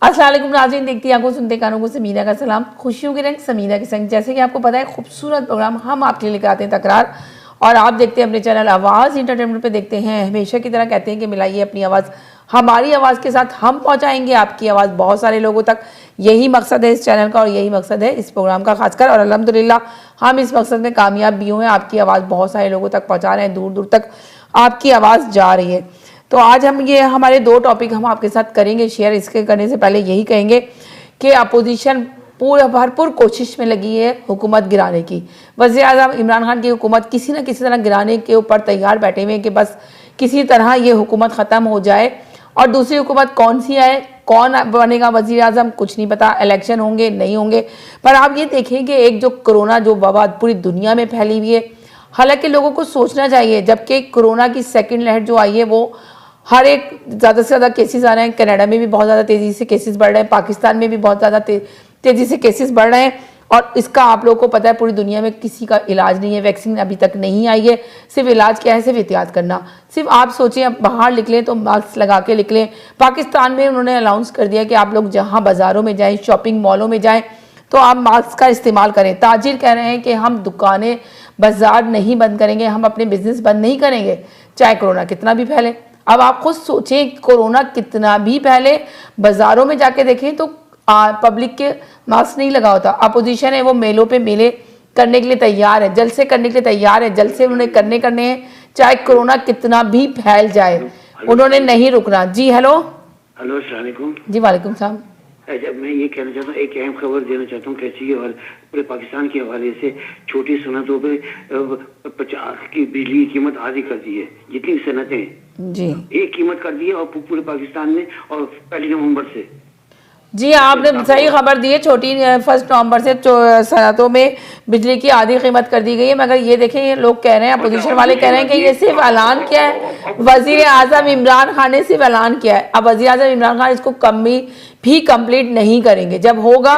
अस्सलाम वालेकुम नाज़रीन, देखती आंखों सुनते कानों को समीना का सलाम। खुशियों के रंग समीना के संग। जैसे कि आपको पता है, खूबसूरत प्रोग्राम हम आपके लिए लेकर आते हैं तकरार, और आप देखते हैं अपने चैनल आवाज़ इंटरटेनमेंट पे देखते हैं। हमेशा की तरह कहते हैं कि मिलाइए अपनी आवाज़ हमारी आवाज़ के साथ, हम पहुंचाएंगे आपकी आवाज़ बहुत सारे लोगों तक। यही मकसद है इस चैनल का और यही मकसद है इस प्रोग्राम का खासकर, और अल्हम्दुलिल्लाह हम इस मकसद में कामयाब भी हुए हैं। आपकी आवाज़ बहुत सारे लोगों तक पहुँचा रहे हैं, दूर दूर तक आपकी आवाज़ जा रही है। तो आज हम ये हमारे दो टॉपिक हम आपके साथ करेंगे शेयर। इसके करने से पहले यही कहेंगे कि अपोजिशन पूरा भरपूर कोशिश में लगी है हुकूमत गिराने की। वज़ीर आज़म इमरान खान की हुकूमत किसी न किसी तरह गिराने के ऊपर तैयार बैठे हुए हैं कि बस किसी तरह ये हुकूमत ख़त्म हो जाए, और दूसरी हुकूमत कौन सी आए, कौन बनेगा वज़ीर आज़म, कुछ नहीं पता। इलेक्शन होंगे नहीं होंगे, पर आप ये देखें कि एक जो कोरोना जो वबा पूरी दुनिया में फैली हुई है, हालांकि लोगों को सोचना चाहिए, जबकि कोरोना की सेकंड लहर जो आई है वो हर एक ज़्यादा से ज़्यादा केसेस आ रहे हैं। कनाडा में भी बहुत ज़्यादा तेज़ी से केसेस बढ़ रहे हैं, पाकिस्तान में भी बहुत ज़्यादा तेज़ी से केसेस बढ़ रहे हैं, और इसका आप लोगों को पता है पूरी दुनिया में किसी का इलाज नहीं है, वैक्सीन अभी तक नहीं आई है। सिर्फ इलाज क्या है, सिर्फ एहतियात करना। सिर्फ आप सोचें, अब बाहर निकलें तो मास्क लगा के निकलें। पाकिस्तान में उन्होंने अनाउंस कर दिया कि आप लोग जहाँ बाज़ारों में जाएँ, शॉपिंग मॉलों में जाएँ, तो आप मास्क का इस्तेमाल करें। ताजिर कह रहे हैं कि हम दुकानें बाज़ार नहीं बंद करेंगे, हम अपने बिजनेस बंद नहीं करेंगे, चाहे कोरोना कितना भी फैले। अब आप खुद सोचें, कोरोना कितना भी पहले बाज़ारों में जाके देखें तो पब्लिक के मास्क नहीं लगा होता। अपोजिशन है वो मेलों पे मेले करने के लिए तैयार है, जलसे करने के लिए तैयार है, जलसे उन्हें करने हैं, चाहे कोरोना कितना भी फैल जाए, उन्होंने नहीं रुकना। जी हेलो। हेलो, अस्सलाम वालेकुम। जी वालेकुम सलाम। जब मैं ये कहना चाहता हूँ, एक अहम खबर देना चाहता हूँ कैसी के हवाले, पूरे पाकिस्तान के हवाले से। छोटी सनतों पे 50 की बिजली की कीमत आधी कर दी है। जितनी सनतें जी एक कीमत कर दी है, और पूरे पाकिस्तान में, और 1 नवंबर से। जी आपने सही खबर दी है। छोटी 1 नवंबर से सनतों में बिजली की आधी कीमत कर दी गई है। मगर ये देखें, ये लोग कह रहे हैं, अपोजिशन वाले कह रहे हैं कि ये सिर्फ ऐलान किया है, वजीर आजम इमरान खान ने सिर्फ ऐलान किया है। अब वजीर आजम इमरान खान इसको कमी भी कंप्लीट नहीं करेंगे, जब होगा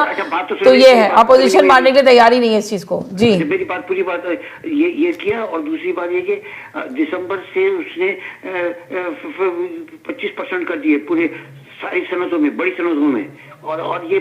तो ये है, अपोजिशन मानने के लिए तैयारी नहीं है इस चीज को। जी मेरी बात, पूरी बात ये किया। और दूसरी बात ये कि दिसंबर से उसने 25% कर दिए पूरे सारी सनतों में, बड़ी सनतों में। और ये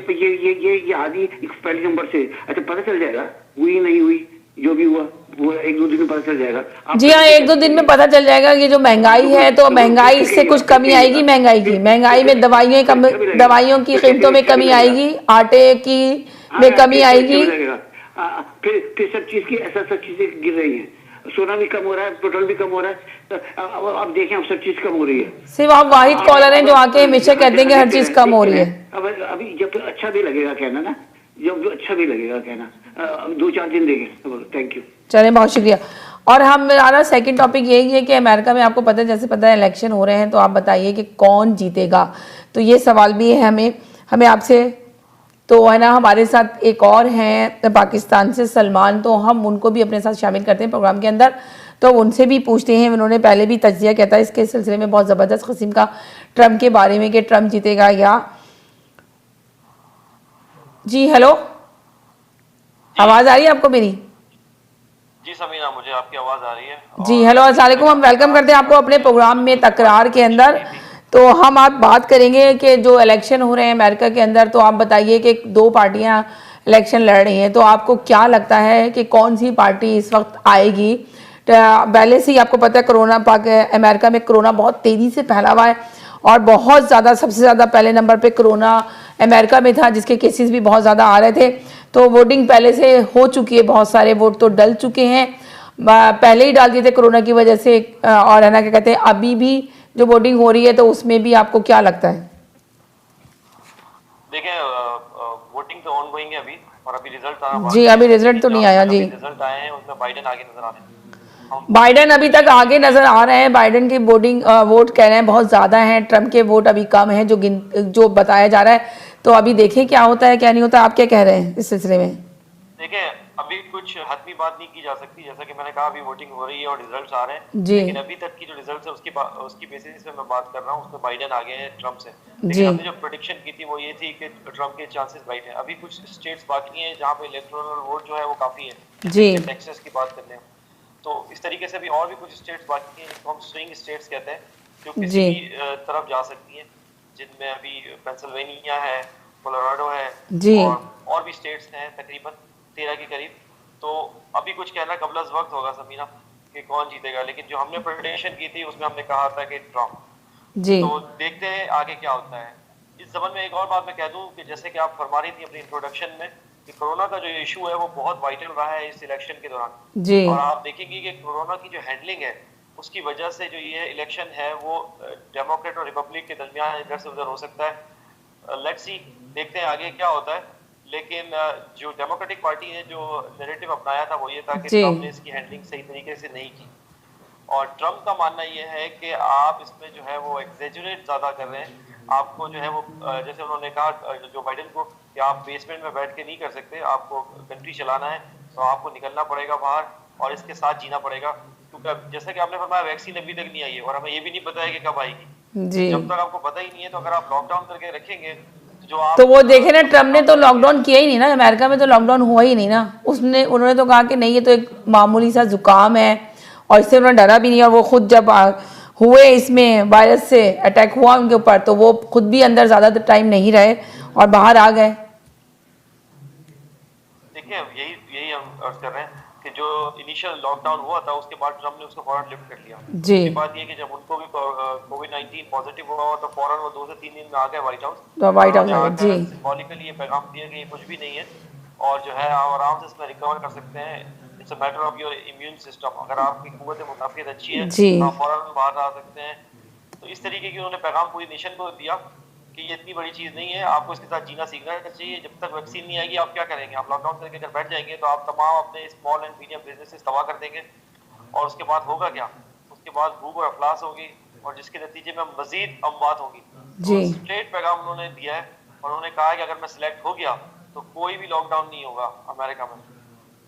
आदि 1 नवंबर से। अच्छा, पता चल जाएगा हुई नहीं हुई, जो भी हुआ वो 1-2 दिन में पता चल जाएगा। जी हाँ, 1-2 दिन में पता चल जाएगा। ये जो महंगाई है, तो महंगाई से कुछ कमी आएगी। महंगाई में दवाइयों की कीमतों में कमी आएगी, आटे की में कमी आएगी। फिर सब चीज की सब चीजें गिर रही हैं। सोना भी कम हो रहा है, पेट्रोल भी कम हो रहा है। अब देखें, अब सब चीज कम हो रही है। सिर्फ आप वाहिद कॉलर हैं जो आके हमेशा कहते हैं कि हर चीज कम हो रही है। अब अभी जब अच्छा भी लगेगा कहना ना, जब अच्छा भी लगेगा कहना, 2-4 दिन देंगे। Thank you. चलें, बहुत शुक्रिया। और हमारा सेकंड टॉपिक यही है कि अमेरिका में आपको पता है, जैसे पता है इलेक्शन हो रहे हैं, तो आप बताइए कि कौन जीतेगा। तो ये सवाल भी है हमें आपसे। तो है ना, हमारे साथ एक और हैं पाकिस्तान से सलमान, तो हम उनको भी अपने साथ शामिल करते हैं प्रोग्राम के अंदर। तो उनसे भी पूछते हैं, उन्होंने पहले भी तज्जिया किया था इसके सिलसिले में बहुत ज़बरदस्त किस्म का, ट्रम्प के बारे में कि ट्रम्प जीतेगा या। जी हेलो, आवाज़ आ रही है आपको मेरी? जी समीना, मुझे आपकी आवाज़ आ रही है। जी हेलो, अस्सलाम वालेकुम। हम वेलकम करते हैं आपको अपने प्रोग्राम में तकरार के अंदर। तो हम आप बात करेंगे कि जो इलेक्शन हो रहे हैं अमेरिका के अंदर, तो आप बताइए कि 2 पार्टियां इलेक्शन लड़ रही हैं, तो आपको क्या लगता है कि कौन सी पार्टी इस वक्त आएगी? पहले से ही आपको पता है कोरोना अमेरिका में कोरोना बहुत तेज़ी से फैला हुआ है, और बहुत ज़्यादा, सबसे ज़्यादा पहले नंबर पे कोरोना अमेरिका में था, जिसके केसेस भी बहुत ज़्यादा आ रहे थे। तो वोटिंग पहले से हो चुकी है, बहुत सारे वोट तो डल चुके हैं, पहले ही डाल दिए थे कोरोना की वजह से। और है ना, क्या कहते हैं, अभी भी जो वोटिंग हो रही है, तो उसमें भी आपको क्या लगता है? देखिए, वोटिंग तो ऑनगोइंग है अभी, और अभी रिजल्ट आना। जी अभी रिजल्ट तो नहीं आया। जी रिजल्ट आए हैं, उसमें बाइडेन आगे नजर आ रहे हैं। बाइडेन अभी तक आगे नजर आ रहे हैं। बाइडेन के वोट कह रहे हैं बहुत ज़्यादा हैं, ट्रम्प के वोट अभी कम हैं, जो बताया जा रहा है। तो अभी देखें क्या होता है क्या नहीं होता। आप क्या कह रहे हैं इस सिलसिले में? देखिए, अभी कुछ हतमी बात नहीं की जा सकती। जैसा कि मैंने कहा, अभी वोटिंग हो रही है और रिजल्ट्स आ रहे हैं। जी लेकिन अभी तक की जो रिजल्ट्स है उसकी बेसिस पे मैं बात कर रहा हूँ, उसमें बाइडेन आगे हैं ट्रम्प से। लेकिन हमने जो प्रेडिक्शन की थी वो ये थी कि ट्रम्प के चांसेस ब्राइट हैं। अभी कुछ स्टेट्स बाकी हैं जहाँ पे इलेक्टोरल वोट जो है वो काफी है। जी टेक्सास की बात करते हैं, तो इस तरीके से भी और भी कुछ स्टेट्स बाकी हैं जिनको हम स्विंग स्टेट्स कहते हैं, जो किसी भी तरफ जा सकती हैं। जिनमें अभी पेंसिल्वेनिया है, कोलोराडो है जी और भी स्टेट्स हैं तकरीबन 13 के करीब। तो अभी कुछ कहना कबल वक्त होगा समीना कि कौन जीतेगा, लेकिन जो हमने प्रेडिक्शन की थी उसमें हमने कहा था कि ट्रम्प। जी तो देखते हैं आगे क्या होता है। इस जबान में एक और बात मैं कह दूं कि जैसे कि आप फरमा रही थी अपनी इंट्रोडक्शन में कि कोरोना का जो इशू है वो बहुत वाइटल रहा है इस इलेक्शन के दौरान। जी और आप देखेंगे कि कोरोना की जो हैंडलिंग है उसकी वजह से जो ये इलेक्शन है वो डेमोक्रेट और रिपब्लिक के दरमियान इधर से उधर हो सकता है। लेट्स सी, देखते हैं आगे क्या होता है। लेकिन जो डेमोक्रेटिक पार्टी ने जो नैरेटिव अपनाया था वो ये था कि जी ट्रम्प ने इसकी हैंडलिंग सही तरीके से नहीं की। और ट्रम्प का मानना ये है कि आप इसमें जो है वो एग्जेजरेट ज्यादा कर रहे हैं। आपको जो है वो जैसे उन्होंने कहा जो बाइडेन को कि आप बेसमेंट में बैठ के नहीं कर सकते, आपको कंट्री चलाना है तो आपको निकलना पड़ेगा बाहर और इसके साथ जीना पड़ेगा। क्योंकि जैसा कि आपने फरमाया वैक्सीन अभी तक नहीं आई है और हमें ये भी नहीं पता है कि कब आएगी। जी। तो जब तक आपको पता ही नहीं है तो अगर आप लॉकडाउन करके रखेंगे तो जो आप तो वो देखे ना, ट्रम्प ने तो लॉकडाउन किया ही नहीं ना, अमेरिका में तो लॉकडाउन हुआ ही नहीं ना। उन्होंने तो कहा कि नहीं ये तो एक मामूली सा जुकाम है और इससे उन्होंने डरा भी नहीं। और वो खुद जब हुए इसमें वायरस से अटैक हुआ उनके ऊपर तो वो खुद भी अंदर ज़्यादा टाइम नहीं रहे और बाहर आ गए। देखिए यही हम अर्ज कर रहे हैं कि जो इनिशियल लॉकडाउन हुआ था उसके बाद ट्रम्प ने उसको फौरन लिफ्ट कर लिया। जी उसके बाद ये कि जब उनको भी कोविड-19 पॉजिटिव हुआ तो फौरन वो 2 से 3 दिन में आ गए व्हाइट हाउस। तो व्हाइट हाउस उन्होंने आ गए। आकर जी सिंबॉलिकली ये पैगाम दिया कि ये कुछ भी नहीं है और जो है आप आराम से इसमें रिकवर कर सकते हैं। It's a matter of your immune system. अगर आपकी कुव्वत मुदाफियत अच्छी है जी तो आप फौरन बाहर आ सकते हैं। तो इस तरीके की उन्होंने पैगाम पूरी नेशन को दिया कि ये इतनी बड़ी चीज नहीं है, आपको इसके साथ जीना सीखना चाहिए। जब तक वैक्सीन नहीं आएगी आप क्या करेंगे? आप लॉकडाउन करके अगर बैठ जाएंगे तो आप तमाम अपने स्मॉल एंड मीडियम बिजनेसेस तबाह कर देंगे और उसके बाद होगा क्या? उसके बाद भूख और अफलास होगी और जिसके नतीजे में मजीद अमवात होगी। जी तो स्ट्रेट पैगाम उन्होंने दिया है और उन्होंने कहा है कि अगर मैं सिलेक्ट हो गया तो कोई भी लॉकडाउन नहीं होगा अमेरिका में।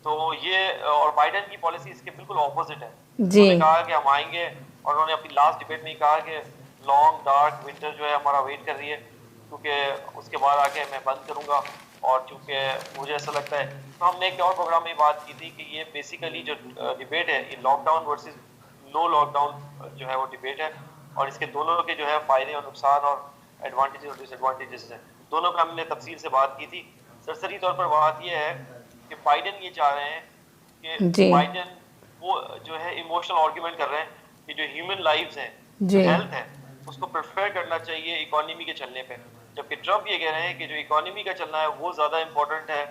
तो ये और बाइडेन की पॉलिसी इसके बिल्कुल ऑपोजिट है। जी उन्होंने कहा कि हम आएंगे और उन्होंने अपनी लास्ट डिबेट में कहा कि लॉन्ग डार्क विंटर जो है हमारा वेट कर रही है क्योंकि उसके बाद आके मैं बंद करूंगा। और चूंकि मुझे ऐसा लगता है तो हमने एक और प्रोग्राम में बात की थी कि ये बेसिकली जो डिबेट है ये लॉकडाउन वर्सेस नो लॉकडाउन जो है वो डिबेट है और इसके दोनों के जो है फायदे और नुकसान और एडवांटेजेस और डिसएडवांटेजेस हैं। दोनों पे हमने तफसील से बात की थी। सरसरी तौर पर बात यह है कि बाइडेन ये चाह रहे हैं कि जी बाइडेन वो जो है इमोशनल आर्गुमेंट कर रहे हैं कि जो ह्यूमन लाइव्स हैं, जो जी हेल्थ है उसको प्रेफर करना चाहिए इकोनॉमी के चलने पे। जबकि ट्रम्प ये कह रहे हैं कि जो इकोनॉमी का चलना है वो ज्यादा इंपॉर्टेंट है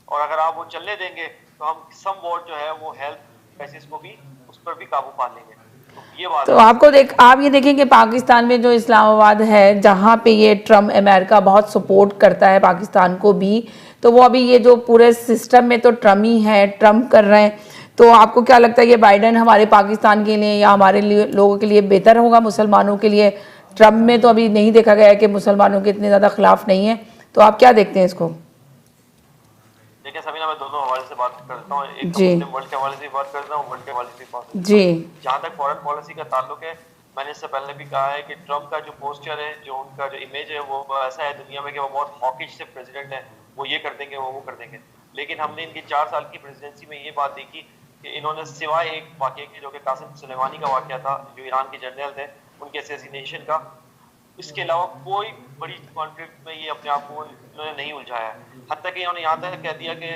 और अगर आप वो चलने देंगे तो हम सम वॉट जो है वो हेल्थ क्राइसिस को भी उस पर भी काबू पा लेंगे। तो ये बात तो है। आप ये देखें कि पाकिस्तान में जो इस्लामाबाद है जहाँ पे ये ट्रम्प अमेरिका बहुत सपोर्ट करता है पाकिस्तान को भी, तो वो अभी ये जो पूरे सिस्टम में तो ट्रम्प ही है, ट्रम्प कर रहे हैं। तो आपको क्या लगता है कि बाइडेन हमारे पाकिस्तान के लिए या हमारे लिए लोगों के लिए बेहतर होगा मुसलमानों के लिए? ट्रम्प में तो अभी नहीं देखा गया है कि मुसलमानों के इतने ज़्यादा खिलाफ नहीं है। तो आप क्या देखते हैं इसको? देखिए समीना, मैं दोनों हवाले से बात करता हूँ। एक तो जी मुस्लिम वर्ल्ड के हवाले से बात करता हूँ, वर्ल्ड के हवाले से बात करता जी हूँ। जहाँ तक फॉरेन पॉलिसी का ताल्लुक है, मैंने इससे पहले भी कहा है कि ट्रम्प का जो पोस्चर है, जो उनका जो इमेज है वो ऐसा है दुनिया में कि वो बहुत हॉकिश से प्रेसिडेंट है, वो ये कर देंगे वो कर देंगे। लेकिन हमने इनकी 4 साल की प्रेसिडेंसी में ये बात देखी कि इन्होंने सिवाय एक वाक़े के जो कि कासिम सुलेमानी का वाक़या था, जो ईरान के जनरल थे, उनके असैसिनेशन का, इसके अलावा कोई बड़ी कॉन्फ्लिक्ट में ये अपने आप को इन्होंने नहीं उलझाया है। हत्ता कि इन्होंने यहाँ तक कह दिया कि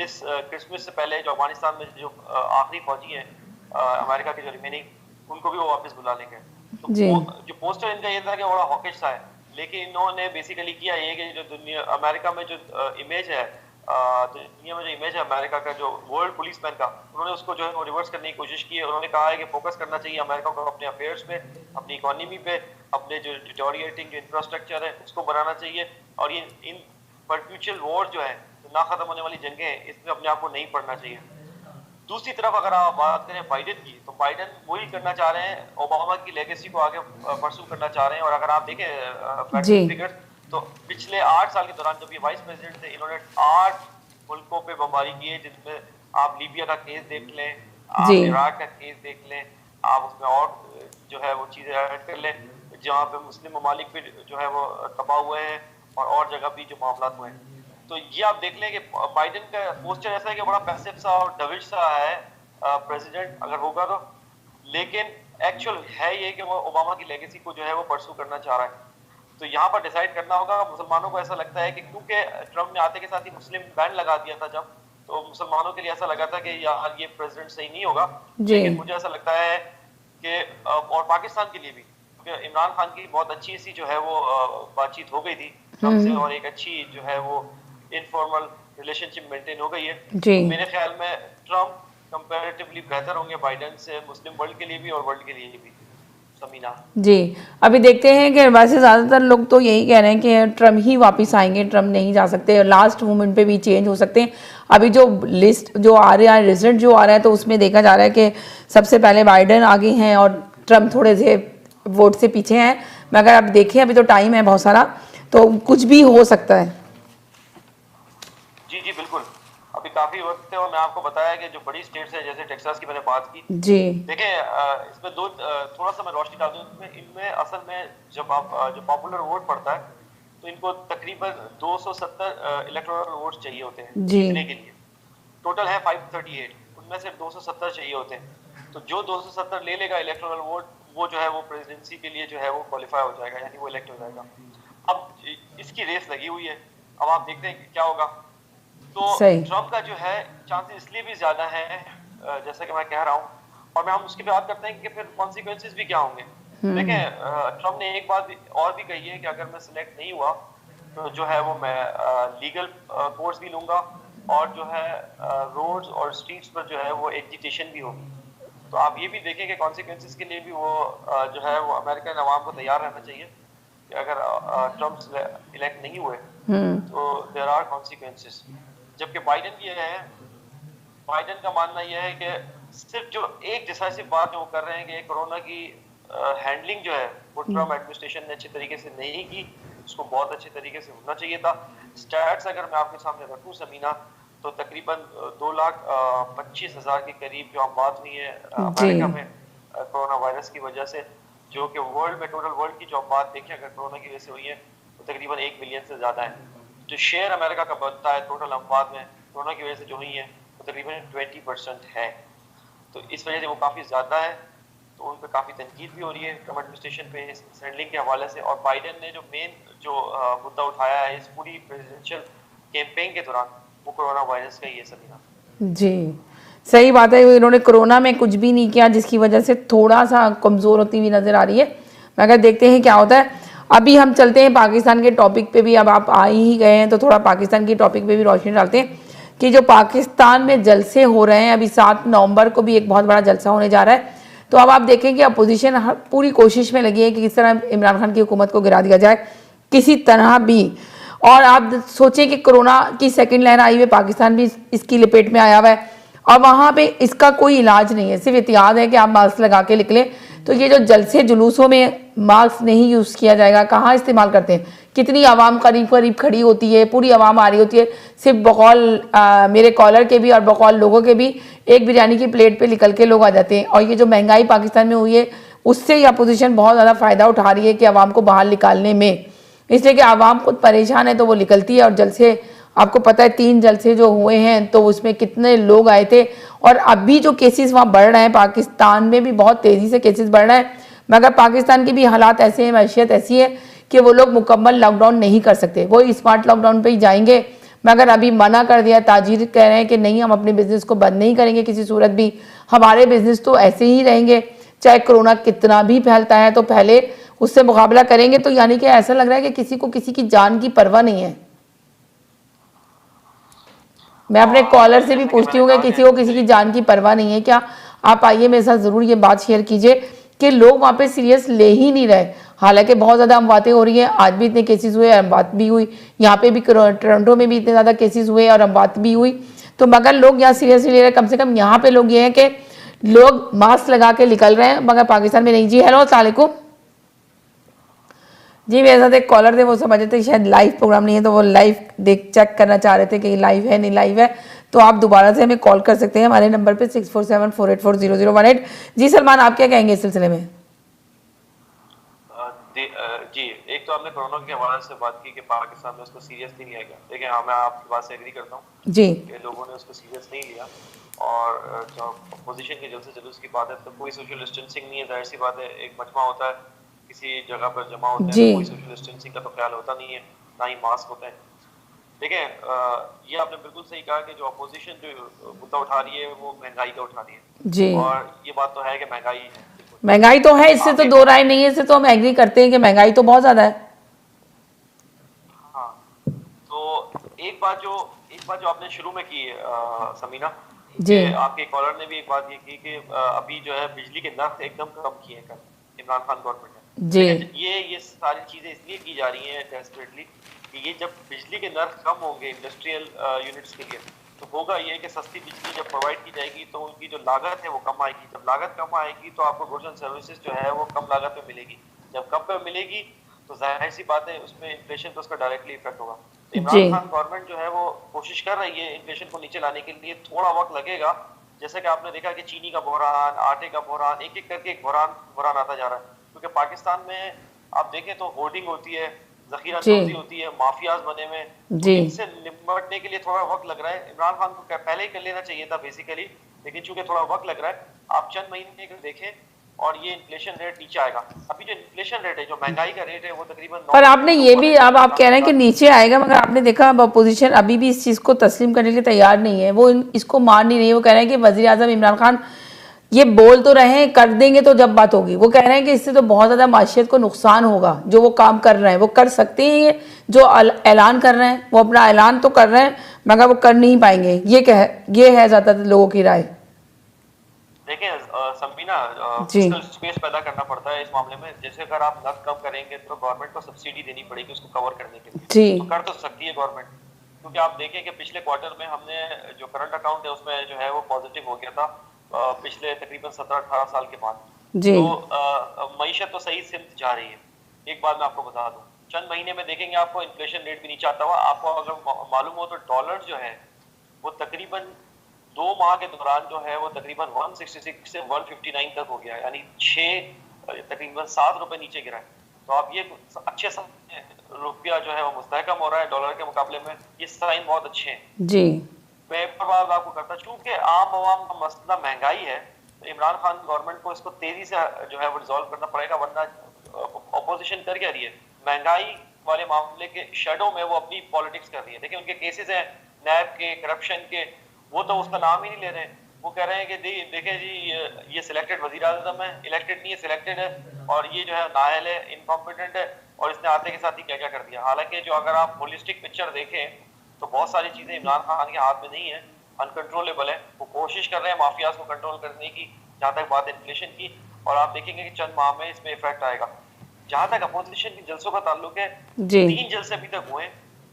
इस क्रिसमस से पहले जो अफगानिस्तान में जो आखिरी फौजी हैं अमेरिका के जो रिमेनिंग, उनको भी वो वापस बुला लेंगे। तो जी जो पोस्टर इनका ये था कि बड़ा हॉकिश सा है, लेकिन इन्होंने बेसिकली किया ये कि जो दुनिया अमेरिका में जो इमेज है, तो दुनिया में जो इमेज है अमेरिका का, जो वर्ल्ड पुलिसमैन का, उन्होंने उसको जो है वो रिवर्स करने की कोशिश की है। उन्होंने कहा है कि फोकस करना चाहिए अमेरिका को अपने अफेयर्स पे, अपनी इकोनॉमी पे, अपने जो डिटोरिएटिंग जो इंफ्रास्ट्रक्चर है उसको बनाना चाहिए और ये इन परफ्यूचुअल वॉर जो है, ना खत्म होने वाली जंगें हैं, इसमें अपने आप को नहीं पढ़ना चाहिए। दूसरी तरफ अगर आप बात करें बाइडेन की, तो बाइडेन वही करना चाह रहे हैं, ओबामा की लेगेसी को आगे परसू करना चाह रहे हैं। और अगर आप देखें जी फिगर्स, तो पिछले 8 साल के दौरान जब ये वाइस प्रेसिडेंट थे, इन्होंने 8 मुल्कों पे बमबारी की है, जिसमें आप लीबिया का केस देख लें, आप जी इराक का केस देख लें, आप उसमें और जो है वो चीज़ें ऐड कर लें, जहाँ पे मुस्लिम ममालिक भी जो है वो तबाह हुए हैं और जगह भी जो मामला हुए हैं। तो ये आप देख लें कि बाइडेन का पोस्टर ऐसा है कि बड़ा पैसिव सा और डविश सा है प्रेसिडेंट अगर होगा तो, लेकिन एक्चुअल है ये कि वो ओबामा की लेगेसी को जो है वो परसू करना चाह रहा है। तो यहाँ पर डिसाइड करना होगा। मुसलमानों को ऐसा लगता है कि क्योंकि ट्रम्प ने आते के साथ ही मुस्लिम बैन लगा दिया था जब, तो मुसलमानों के लिए ऐसा लगा था कि यार ये प्रेसिडेंट सही नहीं होगा। जी लेकिन मुझे ऐसा लगता है कि और पाकिस्तान के लिए भी, क्योंकि इमरान खान की बहुत अच्छी सी जो है वो बातचीत हो गई थी ट्रम्प से, और एक अच्छी जो है वो इनफॉर्मल रिलेशनशिप मेंटेन हो गई है। जी तो मेरे ख्याल में ट्रम्प कंपैरेटिवली बेहतर होंगे बाइडेन से, मुस्लिम वर्ल्ड के लिए भी और वर्ल्ड के लिए भी। समीना जी, अभी देखते हैं कि वैसे ज़्यादातर लोग तो यही कह रहे हैं कि ट्रम्प ही वापस आएंगे, ट्रम्प नहीं जा सकते, लास्ट मोमेंट पे भी चेंज हो सकते हैं। अभी जो लिस्ट जो आ रहा है, रिजल्ट जो आ रहा है, तो उसमें देखा जा रहा है कि सबसे पहले बाइडेन आगे हैं और ट्रम्प थोड़े से वोट से पीछे हैं। मगर अब देखें, अभी तो टाइम है बहुत सारा, तो कुछ भी हो सकता है। जी जी बिल्कुल, अभी काफी वक्त है। और मैं आपको बताया कि जो बड़ी स्टेट्स है जैसे टेक्सास की मैंने बात की, जी देखें इसमें दो थोड़ा सा मैं रोशनी डाल दूं इनमें असल में जब आप जो पॉपुलर वोट पड़ता है तो इनको तकरीबन 270 इलेक्टोरल वोट चाहिए होते हैं जी जीतने के लिए। टोटल है 538, उनमें से 270 चाहिए होते हैं। तो जो 270 ले लेगा इलेक्टोरल वोट, वो जो है वो प्रेसिडेंसी के लिए जो है वो क्वालिफाई हो जाएगा, यानी वो इलेक्ट हो जाएगा। अब इसकी रेस लगी हुई है, अब आप देखते हैं कि क्या होगा। तो सही ट्रम्प का जो है चांसेस इसलिए भी ज्यादा है जैसा कि मैं कह रहा हूँ, और मैं हम उसकी बात करते हैं कि फिर कॉन्सिक्वेंसेस भी क्या होंगे। देखें ट्रम्प ने एक बात और भी कही है कि अगर मैं सिलेक्ट नहीं हुआ तो जो है वो मैं लीगल कोर्स भी लूंगा, और जो है रोड्स और स्ट्रीट्स पर जो है वो एजिटेशन भी होगी। तो आप ये भी देखें कि कॉन्सिक्वेंसेस के लिए भी वो जो है वो अमेरिकन अवाम को तैयार रहना चाहिए कि अगर ट्रम्प इलेक्ट नहीं हुए तो देयर आर कॉन्सिक्वेंसेस। जबकि बाइडेन की है, बाइडेन का मानना यह है कि सिर्फ जो एक डिसाइसिव बात जो वो कर रहे हैं कि कोरोना की हैंडलिंग जो है वो ट्रम्प एडमिनिस्ट्रेशन ने अच्छे तरीके से नहीं की, उसको बहुत अच्छे तरीके से होना चाहिए था। स्टैट्स अगर मैं आपके सामने रखूं समीना, तो तकरीबन 2,25,000 के करीब जो हम बात हुई है अमेरिका में कोरोना वायरस की वजह से, जो कि वर्ल्ड में टोटल वर्ल्ड की जो हम बात देखें अगर कोरोना की वजह से हुई है तो तकरीबन 1 मिलियन से ज़्यादा है। जो शेयर अमेरिका का बनता है टोटल अमवात में कोरोना की वजह से जो हुई है वो तकरीबन 20% है। तो इस वजह से वो काफ़ी ज़्यादा है, तो उन पर काफ़ी तनकीद भी हो रही है ट्रम्प एडमिनिस्ट्रेशन पे इस हैंडलिंग के हवाले से। और बाइडेन ने जो मेन जो मुद्दा उठाया है इस पूरी प्रेसिडेंशियल कैंपेन के दौरान, वो कोरोना वायरस का ही है समीना। जी, सही बात है। इन्होंने कोरोना में कुछ भी नहीं किया, जिसकी वजह से थोड़ा सा कमज़ोर होती हुई नज़र आ रही है। मगर देखते हैं क्या होता है। अभी हम चलते हैं पाकिस्तान के टॉपिक पे भी, अब आप आ ही गए हैं तो थोड़ा पाकिस्तान की टॉपिक पे भी रोशनी डालते हैं कि जो पाकिस्तान में जलसे हो रहे हैं, अभी 7 नवंबर को भी एक बहुत बड़ा जलसा होने जा रहा है। तो अब आप देखें कि अपोजिशन पूरी कोशिश में लगी है कि किस तरह इमरान खान की हुकूमत को गिरा दिया जाए किसी तरह भी। और आप सोचें कि कोरोना की सेकंड लहर आई हुई, पाकिस्तान भी इसकी लपेट में आया हुआ है और वहाँ पे इसका कोई इलाज नहीं है, सिर्फ एहतियात है कि आप मास्क लगा के निकलें। तो ये जो जलसे जुलूसों में मास्क नहीं यूज़ किया जाएगा, कहाँ इस्तेमाल करते हैं, कितनी आवाम करीब करीब खड़ी होती है, पूरी आवाम आ रही होती है, सिर्फ बकौल मेरे कॉलर के भी और बकौल लोगों के भी एक बिरयानी की प्लेट पे निकल के लोग आ जाते हैं। और ये जो महंगाई पाकिस्तान में हुई है उससे ये अपोजिशन बहुत ज़्यादा फ़ायदा उठा रही है कि आवाम को बाहर निकालने में, इसलिए कि आवाम खुद परेशान है तो वो निकलती है। और जलसे आपको पता है 3 जलसे जो हुए हैं तो उसमें कितने लोग आए थे। और अभी जो केसेस वहाँ बढ़ रहे हैं, पाकिस्तान में भी बहुत तेज़ी से केसेस बढ़ रहे हैं, मगर पाकिस्तान के भी हालात ऐसे हैं, मैशियत ऐसी है कि वो लोग मुकम्मल लॉकडाउन नहीं कर सकते, वो स्मार्ट लॉकडाउन पे ही जाएंगे। मगर अभी मना कर दिया, ताजिर कह रहे हैं कि नहीं, हम अपने बिजनेस को बंद नहीं करेंगे किसी सूरत भी, हमारे बिजनेस तो ऐसे ही रहेंगे, चाहे कोरोना कितना भी फैलता है तो पहले उससे मुकाबला करेंगे। तो यानी कि ऐसा लग रहा है कि किसी को किसी की जान की परवाह नहीं है। मैं अपने कॉलर से भी पूछती हूँ कि किसी को किसी की जान की परवाह नहीं है क्या? आप आइए मेरे साथ ज़रूर ये बात शेयर कीजिए कि लोग वहाँ पे सीरियस ले ही नहीं रहे। हालांकि बहुत ज़्यादा अमवातें हो रही हैं, आज भी इतने केसेस हुए, अमवात भी हुई, यहाँ पे भी टोरंटो में भी इतने ज़्यादा केसेस हुए और अमवात भी हुई, तो मगर लोग यहाँ सीरियस नहीं ले रहे। कम से कम यहाँ पे लोग ये हैं कि लोग मास्क लगा के निकल रहे हैं, मगर पाकिस्तान में नहीं। जी हेलो, अस्सलाम वालेकुम जी, मेरे साथ एक कॉलर थे, वो समझ रहे थे शायद लाइव प्रोग्राम नहीं है, तो वो लाइव चेक करना चाह रहे थे कि लाइव है नहीं लाइव है। तो आप दोबारा से हमें कॉल कर सकते हैं हमारे नंबर पे 6474840018। जी सलमान, आप क्या कहेंगे इस सिलसिले में? जी, एक तो आपने कोरोना के हवाले से बात की कि पाकिस्तान में उसको सीरियसली नहीं आएगा। देखिए हाँ, मैं आपकी बात से एग्री करता हूँ जी कि लोगों ने उसको सीरियस नहीं लिया। और जो अपोजिशन के जलसे जुलूस की बात है तो कोई सोशल डिस्टेंसिंग नहीं है, जाहिर सी बात है, एक मजमा होता है, किसी जगह पर जमा होते हैं जी। तो कोई सोशल डिस्टेंसिंग का तो ख्याल होता नहीं है, ना ही मास्क होते हैं। देखें ये आपने बिल्कुल सही कहा कि जो अपोजिशन जो मुद्दा उठा रही है वो महंगाई का उठा रही है, जी, और ये बात तो है कि महंगाई है बिल्कुल। महंगाई तो है, इससे आप तो एक दो राय नहीं है, इससे तो हम एग्री करते हैं कि महंगाई तो बहुत ज्यादा है। हाँ, तो एक बात जो आपने शुरू में की समीना, जी, कि आपके कॉलर ने भी एक बात ये की कि अभी जो है बिजली के नर्ख एकदम कम किए हैं कल इमरान खान गवर्नमेंट ने। जी, लेकिन ये सारी चीजें इसलिए की जा रही हैं डेस्परेटली कि ये जब बिजली के नर्ख कम होंगे इंडस्ट्रियल यूनिट्स के लिए, तो होगा ये कि सस्ती बिजली जब प्रोवाइड की जाएगी तो उनकी जो लागत है वो कम आएगी। जब लागत कम आएगी तो आपको गुड्स एंड सर्विसेज जो है वो कम लागत पे मिलेगी। जब कम पे मिलेगी तो जाहिर सी बात है उसमें इन्फ्लेशन पर उसका डायरेक्टली इफेक्ट होगा। तो जी, इमरान खान गवर्नमेंट जो है वो कोशिश कर रही है इन्फ्लेशन को नीचे लाने के लिए, थोड़ा वक्त लगेगा। जैसे कि आपने देखा कि चीनी का बहरान, आटे का बहरान, एक एक करके एक बहरान आता जा रहा है, क्योंकि पाकिस्तान में आप देखें तो होर्डिंग होती है, जखीरा जी, अंदोजी होती है, माफियाज बने हुए हैं, तो जी, इनसे निपटने के लिए थोड़ा वक्त लग रहा है। इमरान खान को पहले ही कर लेना चाहिए था बेसिकली, लेकिन चूंकि थोड़ा वक्त लग रहा है, आप चंद महीने को देखें और ये इन्फ्लेशन रेट नीचे आएगा। अभी जो इन्फ्लेशन रेट है, जो महंगाई का रेट है, वो तकरीबन पर आपने ये भी, अब आप कह रहे हैं कि नीचे आएगा, मगर आपने देखा अब अपोजिशन अभी भी इस चीज़ को तस्लीम करने के लिए तैयार नहीं है, वो इसको मान नहीं रही है। वो कह रहे हैं कि वज़ीर आज़म इमरान खान ये बोल तो रहे हैं, कर देंगे तो जब बात होगी। वो कह रहे हैं कि इससे तो बहुत ज़्यादा माशियत को नुकसान होगा, जो वो काम कर रहे हैं वो कर सकते हैं, ये जो ऐलान कर रहे हैं वो अपना ऐलान तो कर रहे हैं मगर वो कर नहीं पाएंगे, ये है ज़्यादातर लोगों की राय। देखिए संबीना, जी, फिस्कल स्पेस पैदा करना पड़ता है इस मामले में। जैसे अगर आप नर्क कम करेंगे तो गवर्नमेंट को सब्सिडी देनी पड़ेगी उसको कवर करने के लिए, जी, तो कर तो सकती है गवर्नमेंट, क्योंकि आप देखें कि पिछले क्वार्टर में हमने जो करंट अकाउंट है उसमें जो है वो पॉजिटिव हो गया था पिछले तकरीबन 17-18 साल के बाद। जी, तो मईशत तो सही सिमत जा रही है। एक बात मैं आपको बता दूं, चंद महीने में देखेंगे आपको इन्फ्लेशन रेट भी नीचे आता हुआ। आपको अगर मालूम हो तो डॉलर जो है वो तकरीबन 2 माह के दौरान जो है वो तकरीबन 166 से 159 तक हो गया, यानी तकरीबन 7 रुपए नीचे गिरा है। तो आप ये अच्छे रुपया जो है वो मुस्तहकम हो रहा है डॉलर के मुकाबले में, ये साइन बहुत अच्छे हैं। जी, मैं एक और बात आपको करता, चूंकि आम आवाम का मसला महंगाई है, तो इमरान खान गवर्नमेंट को इसको तेजी से जो है वो रिजॉल्व करना पड़ेगा, वरना अपोजिशन कर क्या रही है, महंगाई वाले मामले के शेडो में वो अपनी पॉलिटिक्स कर रही है। देखिए उनके केसेस हैं नैब के, करप्शन के, वो तो उसका नाम ही नहीं ले रहे हैं। वो कह रहे हैं कि देखें जी ये सिलेक्टेड वजीर आज़म है, इलेक्टेड नहीं है, सिलेक्टेड है, और ये जो है नाअहल है, इनकॉम्पिटेंट है, और इसने आते के साथ ही क्या क्या कर दिया। हालांकि जो अगर आप होलिस्टिक पिक्चर देखें तो बहुत सारी चीजें इमरान खान के हाथ में नहीं है, अनकंट्रोलेबल है। वो कोशिश कर रहे हैं माफियाज को कंट्रोल करने की, जहां तक बात इन्फ्लेशन की, और आप देखेंगे कि चंद माह में इसमें इफेक्ट आएगा। जहां तक अपोजिशन के जलसों का ताल्लुक है, जी, 3 जलसे अभी तक हुए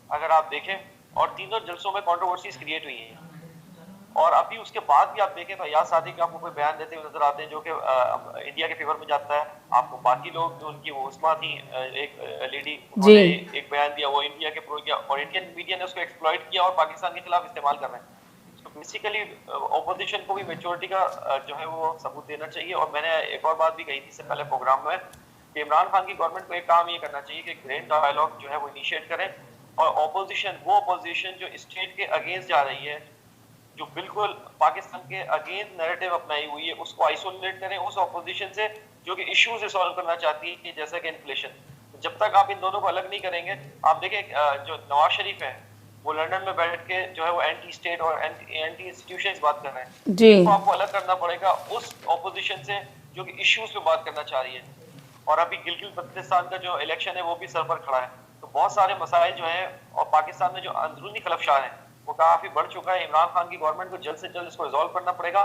अगर आप देखें, और तीनों जलसों में कंट्रोवर्सीज क्रिएट हुई हैं। और अभी उसके बाद भी आप देखें तो अयाज सादी का आपको कोई बयान देते हुए नजर आते हैं जो कि इंडिया के फेवर में जाता है। आपको बाकी लोग जो उनकी वो उस्मा थी एक लेडी, उन्होंने एक बयान दिया, वो इंडिया के प्रो किया, और इंडियन मीडिया ने उसको एक्सप्लॉइट किया और पाकिस्तान के खिलाफ इस्तेमाल कर रहे हैं। तो बेसिकली ओपोजिशन को भी मेच्योरिटी का जो है वो सबूत देना चाहिए। और मैंने एक और बात भी कही थी इससे पहले प्रोग्राम में कि इमरान खान की गवर्नमेंट को एक काम ये करना चाहिए कि ग्रेट डायलॉग जो है वो इनिशिएट करें, और ओपोजिशन जो स्टेट के अगेंस्ट जा रही है, जो बिल्कुल पाकिस्तान के अगेंस्ट नैरेटिव अपनाई हुई है, उसको आइसोलेट करें उस ऑपोजिशन से जो कि इश्यूज सॉल्व करना चाहती है, जैसे कि इन्फ्लेशन। जब तक आप इन दोनों को अलग नहीं करेंगे, आप देखें जो नवाज शरीफ है वो लंदन में बैठ के जो है वो एंटी स्टेट और एंटी इंस्टीट्यूशंस बात कर रहे हैं। जी, तो आपको अलग करना पड़ेगा उस ऑपोजिशन से जो कि इश्यूज पे बात करना चाह रही है। और अभी गिलगित बल्तिस्तान का जो इलेक्शन है वो भी सर पर खड़ा है। तो बहुत सारे मसाइल जो हैं, और पाकिस्तान में जो अंदरूनी खलफशार हैं वो काफी बढ़ चुका है। इमरान खान की गवर्नमेंट को जल्द से जल्द इसको रिजॉल्व करना पड़ेगा,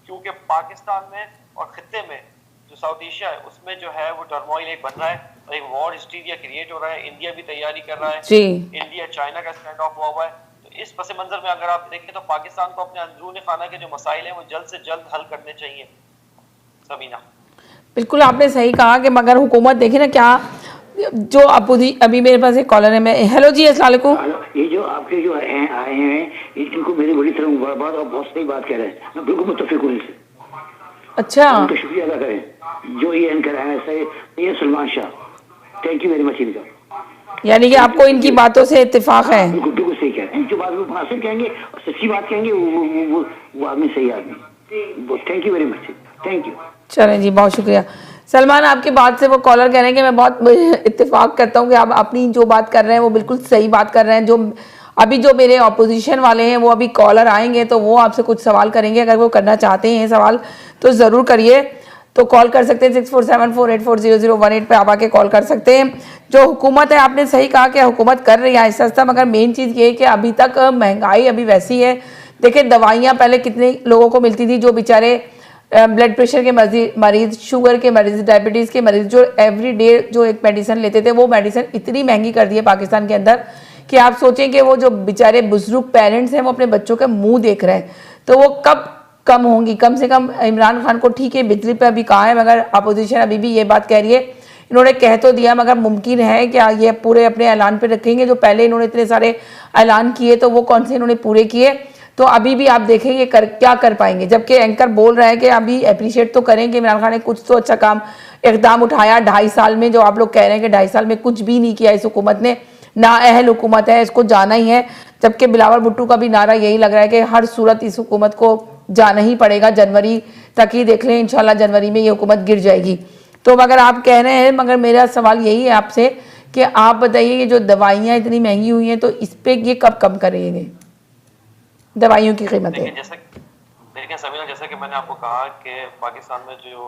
क्योंकि पाकिस्तान में और खित्ते में जो साउथ एशिया है उसमें जो है वो टर्मोइल एक बन रहा है, एक वॉर हिस्टीरिया क्रिएट हो रहा है। इंडिया भी तैयारी कर रहा है, जी, इंडिया चाइना का स्टैंड ऑफ हुआ है। तो इस पस मंजर में अगर आप देखें तो पाकिस्तान को अपने अंदरूनी खाना के जो मसाइल हैं वो जल्द से जल्द हल करने चाहिए। सबीना, बिल्कुल आपने सही कहा कि मगर हुकूमत देखे ना क्या जो अभी मेरे पास एक कॉलर है। मैं हेलो जी, अस्सलाम वालेकुम। ये जो आपके जो आए हैं इनको मेरी बड़ी तरह मुबारकबाद, और बहुत सही बात कह रहे हैं, मैं बिल्कुल मुत्तफिक हूँ इनसे। अच्छा, उनका शुक्रिया अदा करें जो ये एंकर है सही Salman Shah, thank you very much इनका। यानी कि आपको इनकी बातों से इत्तेफाक है। बिल्कुल बिल्कुल सही कह रहे हैं, जो बात वो मुनासिब कहेंगे और सच्ची बात कहेंगे वो आदमी सही आदमी। Thank you very much, thank you. चलें जी, बहुत शुक्रिया। सलमान, आपकी बात से वो कॉलर कह रहे हैं कि मैं बहुत इत्तेफाक करता हूँ कि आप अपनी जो बात कर रहे हैं वो बिल्कुल सही बात कर रहे हैं। जो अभी जो मेरे ऑपोजिशन वाले हैं वो अभी कॉलर आएंगे तो वो आपसे कुछ सवाल करेंगे, अगर वो करना चाहते हैं सवाल तो ज़रूर करिए। तो कॉल कर सकते हैं 6474840018 पे आप आके कॉल कर सकते हैं। जो हुकूमत है, आपने सही कहा कि हुकूमत कर रही है आहिस्ता आहिस्ता, मगर मेन चीज़ ये है कि अभी तक महंगाई अभी वैसी है। देखिए दवाइयाँ पहले कितने लोगों को मिलती थी, जो बेचारे ब्लड प्रेशर के मरीज, शुगर के मरीज, डायबिटीज़ के मरीज, जो एवरी डे जो एक मेडिसिन लेते थे, वो मेडिसिन इतनी महंगी कर दी है पाकिस्तान के अंदर कि आप सोचें कि वो जो बेचारे बुजुर्ग पेरेंट्स हैं वो अपने बच्चों के मुंह देख रहे हैं, तो वो कब कम होंगी। कम से कम इमरान खान को ठीक है बिजली पे अभी कहा है, मगर अपोजिशन अभी भी ये बात कह रही है, इन्होंने कह तो दिया मगर मुमकिन है क्या ये पूरे अपने ऐलान पे रखेंगे? जो पहले इन्होंने इतने सारे ऐलान किए तो वो कौन से इन्होंने पूरे किए? तो अभी भी आप देखेंगे क्या कर पाएंगे, जबकि एंकर बोल रहा है कि अभी अप्रिशिएट तो करें कि इमरान खान ने कुछ तो अच्छा काम इकदाम उठाया 2.5 साल में। जो आप लोग कह रहे हैं कि 2.5 साल में कुछ भी नहीं किया इस हुकूमत ने, ना अहल हुकूमत है, इसको जाना ही है। जबकि बिलावल भुट्टो का भी नारा यही लग रहा है कि हर सूरत इस हुकूमत को जाना ही पड़ेगा, जनवरी तक ही देख लें, इंशाल्लाह जनवरी में ये हुकूमत गिर जाएगी। तो मगर आप कह रहे हैं, मगर मेरा सवाल यही है आपसे कि आप बताइए कि जो दवाइयाँ इतनी महंगी हुई हैं तो इस पर ये कब कम करेंगे दवाइयों की कीमतें? देखिए समीना, जैसा कि मैंने आपको कहा कि पाकिस्तान में जो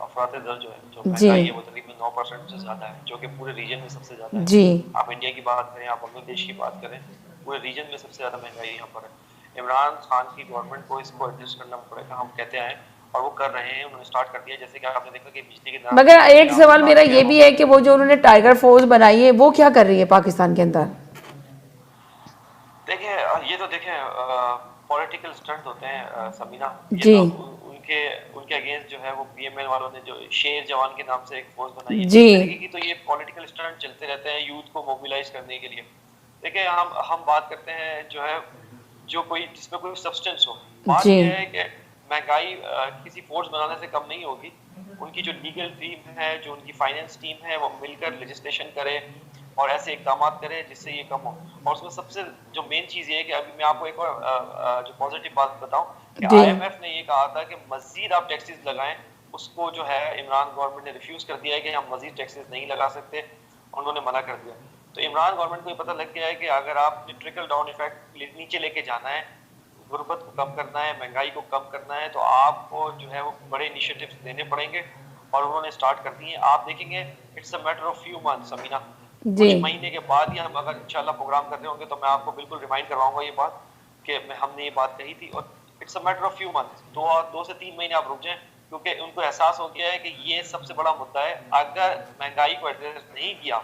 अफरात दर जो है, जो महंगाई है, वो तकरीबन 9% से ज़्यादा है, जो कि पूरे रीजन में सबसे ज़्यादा है। जी, आप इंडिया की बात करें, आप बांग्लादेश की बात करें, पूरे रीजन में सबसे ज़्यादा महंगाई यहाँ पर है। इमरान खान की गवर्नमेंट को इसको एडजस्ट करना पड़ेगा, हम कहते हैं, और वो कर रहे हैं, उन्होंने स्टार्ट कर दिया। जैसे कि आपने देखा कि बिजली के दाम, मगर एक सवाल मेरा ये भी है कि वो जो उन्होंने टाइगर फोर्स बनाई है वो क्या कर रही है पाकिस्तान के अंदर? देखिए ये तो देखें पॉलिटिकल स्टंट होते हैं समीना। जी, तो उनके उनके अगेंस्ट जो है वो पीएमएल वालों ने जो शेर जवान के नाम से एक फोर्स बनाई है जी, इस तरीके की, तो ये पॉलिटिकल स्टंट चलते रहते हैं यूथ को मोबिलाइज करने के लिए। देखिए हम बात करते हैं जो है, जो कोई जिसमें कोई सब्सटेंस हो। बात जी, यह है कि महंगाई किसी फोर्स बनाने से कम नहीं होगी। उनकी जो लीगल टीम है, जो उनकी फाइनेंस टीम है, वो मिलकर लेजिस्लेशन करे और ऐसे इकदाम करे जिससे ये कम हो। और उसमें सबसे जो मेन चीज ये है कि अभी मैं आपको एक और जो पॉजिटिव बात बताऊं कि जी, आईएमएफ ने ये कहा था कि मजीद आप टैक्सेस लगाएं। उसको जो है इमरान गवर्नमेंट ने रिफ्यूज कर दिया है कि हम मजीद टैक्सेस नहीं लगा सकते, उन्होंने मना कर दिया। तो इमरान गवर्नमेंट को ये पता लग गया है कि अगर आपने ट्रिकल डाउन इफेक्ट नीचे लेके जाना है, गुर्बत को कम करना है, महंगाई को कम करना है, तो आपको जो है वो बड़े इनिशिएटिव्स लेने पड़ेंगे, और उन्होंने स्टार्ट कर दिए। आप देखेंगे it's a matter of few months Sameena, जी, कुछ महीने के बाद ही हम अगर इंशाल्लाह प्रोग्राम कर रहे होंगे तो मैं आपको बिल्कुल रिमाइंड करवाऊंगा ये बात कि हमने ये बात कही थी। और it's a matter of few months, 2 से 3 महीने आप रुक जाएं, क्योंकि उनको एहसास हो गया है कि ये सबसे बड़ा मुद्दा है। अगर महंगाई को एड्रेस नहीं किया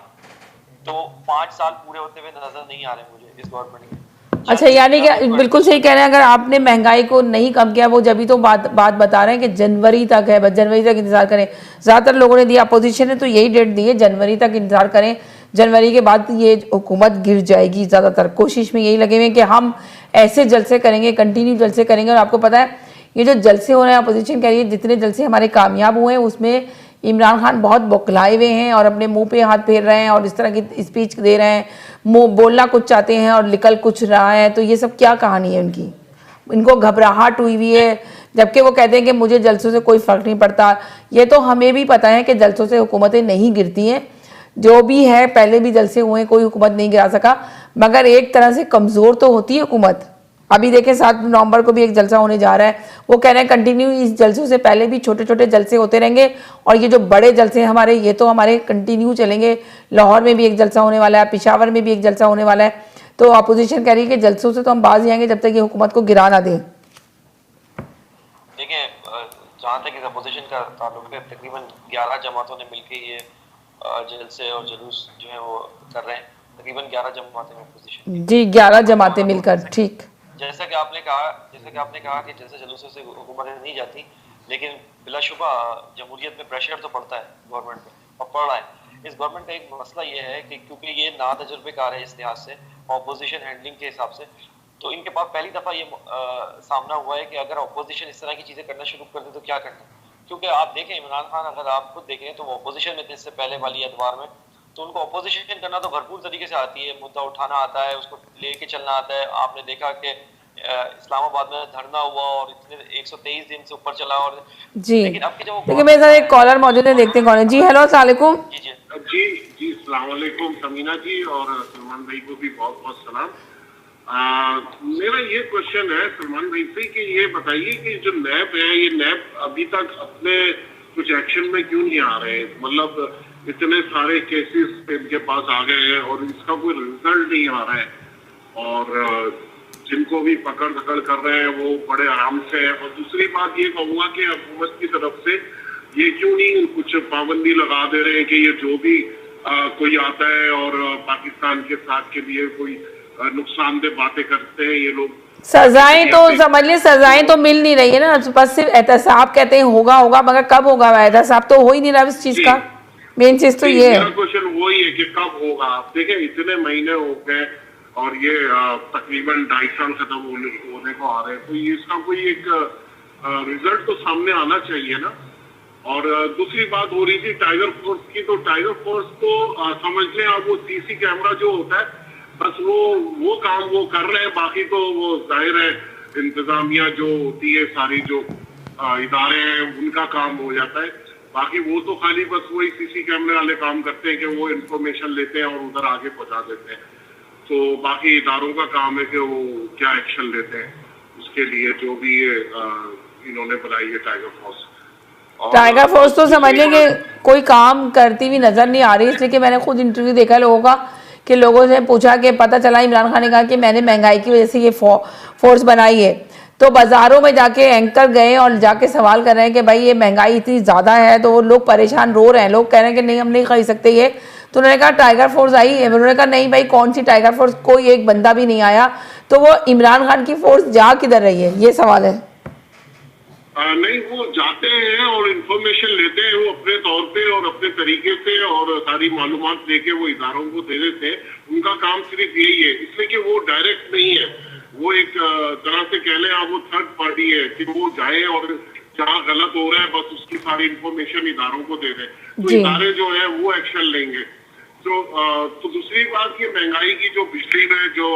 तो 5 साल पूरे होते हुए नजर नहीं आ रहे मुझे इस गवर्नमेंट के। अच्छा, यानी कि बिल्कुल सही कह रहे हैं, अगर आपने महंगाई को नहीं कम किया, वो जब ही तो बात बता रहे हैं कि जनवरी तक है, बस जनवरी तक इंतजार करें। ज़्यादातर लोगों ने दिया, अपोजिशन ने तो यही डेट दी है, जनवरी तक इंतजार करें, जनवरी के बाद ये हुकूमत गिर जाएगी। ज़्यादातर कोशिश में यही लगे हुए हैं कि हम ऐसे जलसे करेंगे, कंटिन्यू जलसे करेंगे। और आपको पता है ये जो जलसे हो रहे हैं, अपोजिशन कह रही है जितने जलसे हमारे कामयाब हुए हैं उसमें इमरान खान बहुत बौखलाए हुए हैं और अपने मुंह पे हाथ फेर रहे हैं और इस तरह की स्पीच दे रहे हैं, मुंह बोलना कुछ चाहते हैं और निकल कुछ रहा है। तो ये सब क्या कहानी है उनकी? इनको घबराहट हुई हुई है, जबकि वो कहते हैं कि मुझे जलसों से कोई फ़र्क नहीं पड़ता। ये तो हमें भी पता है कि जलसों से हुकूमतें नहीं गिरती हैं, जो भी है पहले भी जलसे हुए, कोई हुकूमत नहीं गिरा सका, मगर एक तरह से कमज़ोर तो होती है हुकूमत। अभी देखें 7 नवंबर को भी एक जलसा होने जा रहा है, वो कह रहे हैं कंटिन्यू इस जलसों से पहले भी छोटे छोटे जलसे होते रहेंगे, और ये जो बड़े जलसे हैं हमारे, ये तो हमारे कंटिन्यू चलेंगे। लाहौर में भी एक जलसा होने वाला है, पेशावर में भी एक जलसा होने वाला है। तो अपोजिशन कह रही है कि जलसों से तो हम बाज जाएंगे जब तक ये हुकूमत को गिरा ना दें। देखिए जहाँ तक इस अपोजिशन का ताल्लुक है, तकरीबन 11 जमातों ने मिलकर ये जलसे और जुलूस जो है वो कर रहे हैं। तकरीबन 11 जमातें अपोजिशन जी, 11 जमातें मिलकर, ठीक। जैसा कि आपने कहा कि जैसे जुलूसों से हुकूमतें नहीं जाती, लेकिन बिलाशुबा जमहूरियत में प्रेशर तो पड़ता है गवर्नमेंट पे, और पड़ रहा है। इस गवर्नमेंट का एक मसला ये है कि क्योंकि ये ना तजुर्बेकार है इस लिहाज से, अपोजिशन हैंडलिंग के हिसाब से, तो इनके पास पहली दफा ये सामना हुआ है कि अगर अपोजिशन इस तरह की चीजें करना शुरू कर दे तो क्या करना। क्योंकि आप देखें इमरान खान, अगर आप खुद देखें तो वो अपोजिशन में थे इससे पहले वाली अदवार में, तो उनको अपोजिशन करना तो भरपूर तरीके से आती है, मुद्दा उठाना आता है, उसको लेके चलना आता है। आपने देखा कि इस्लामाबाद में धरना हुआ और इतने 123 दिन से ऊपर चला। और जी लेकिन अब की जो देखिए मेरे साथ एक कॉलर मौजूद है, देखते हैं कौन है। जी हेलो अस्सलाम वालेकुम। जी जी जी जी अस्सलाम वालेकुम समीना जी, और सलमान भाई को भी बहुत बहुत सलाम। मेरा ये क्वेश्चन है सलमान भाई से कि ये बताइए कि जो नैब है, ये नैब अभी तक अपने कुछ एक्शन में क्यों नहीं आ रहे? मतलब इतने सारे केसेस इनके पास आ गए हैं और इसका कोई रिजल्ट नहीं आ रहा है, और जिनको भी पकड़ धकड़ कर रहे हैं वो बड़े आराम से है। और दूसरी बात ये कहूंगा कि हुकूमत की तरफ से ये क्यों नहीं कुछ पाबंदी लगा दे रहे हैं कि ये जो भी कोई आता है और पाकिस्तान के साथ के लिए कोई नुकसानदेह बातें करते हैं ये लोग। सजाएं तो समझ लीजिए, सजाएं तो मिल नहीं रही है ना, बस सिर्फ एहतसाब कहते हैं होगा होगा, मगर कब होगा? एहतसाब तो हो ही नहीं रहा इस चीज का। मेन चीज तो ये है। मेरा क्वेश्चन वही है कि कब होगा। आप देखें इतने महीने हो गए और ये तकरीबन 2.5 साल खत्म होने को आ रहे हैं, तो ये इसका कोई एक रिजल्ट तो सामने आना चाहिए ना। और दूसरी बात हो रही थी टाइगर फोर्स की, तो टाइगर फोर्स तो समझ लें आप वो सीसी कैमरा जो होता है बस वो काम वो कर रहे हैं, बाकी तो वो जाहिर है इंतजामिया जो होती है सारी जो इदारे हैं उनका काम हो जाता है। बाकी वो तो खाली बस वही सीसी कैमरे वाले काम करते हैं कि वो इंफॉर्मेशन लेते हैं और उधर आगे पहुंचा देते हैं। तो बाकी इदारों का काम है कि वो क्या एक्शन लेते हैं उसके लिए, जो भी ये इन्होंने बनाई है टाइगर फोर्स। टाइगर फोर्स तो समझिए कि कोई काम करती हुई नजर नहीं आ रही, इसलिए कि मैंने खुद इंटरव्यू देखा है लोगों का कि लोगों से पूछा कि पता चला इमरान खान ने कहा कि मैंने महंगाई की वजह से ये फोर्स बनाई है, तो बाजारों में जाके एंकर गए और जाके सवाल कर रहे हैं कि भाई ये महंगाई इतनी ज़्यादा है, तो वो लोग परेशान रो रहे हैं, लोग कह रहे हैं कि नहीं हम नहीं खरीद सकते ये। तो उन्होंने कहा टाइगर फोर्स आई है, उन्होंने कहा नहीं भाई कौन सी टाइगर फोर्स, कोई एक बंदा भी नहीं आया। तो वो इमरान खान की फोर्स जा किधर रही है, ये सवाल है। नहीं, वो जाते हैं और इंफॉर्मेशन लेते हैं वो अपने तौर पे और अपने तरीके से, और सारी मालूमात लेके वो इदारों को दे देते हैं। उनका काम सिर्फ यही है, इसलिए कि वो डायरेक्ट नहीं है, वो एक तरह से कह लें आप वो थर्ड पार्टी है कि वो जाए और जहाँ गलत हो रहा है बस उसकी सारी इंफॉर्मेशन इदारों को दे दें, तो इदारे जो है वो एक्शन लेंगे। तो दूसरी बात की महंगाई की जो बिजली में जो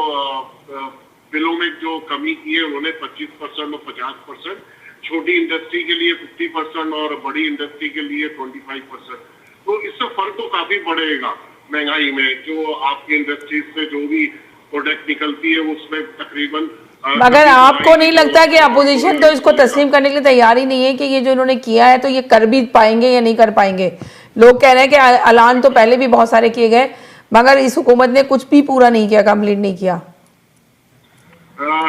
बिलों में जो कमी की है उन्होंने 25% और 50%, छोटी इंडस्ट्री के लिए 50% और बड़ी इंडस्ट्री के लिए 25%। तो इससे फर्क तो काफी बढ़ेगा महंगाई में। जो आपकी इंडस्ट्रीज से जो भी प्रोडक्ट निकलती है उसमें तकरीबन मगर आपको नहीं लगता कि अपोजिशन तो इसको तस्लीम करने के लिए तैयार ही नहीं है कि ये जो इन्होंने किया है तो ये कर भी पाएंगे या नहीं कर पाएंगे? लोग कह रहे हैं कि ऐलान तो पहले भी बहुत सारे किए गए मगर इस हुकूमत ने कुछ भी पूरा नहीं किया, कंप्लीट नहीं किया।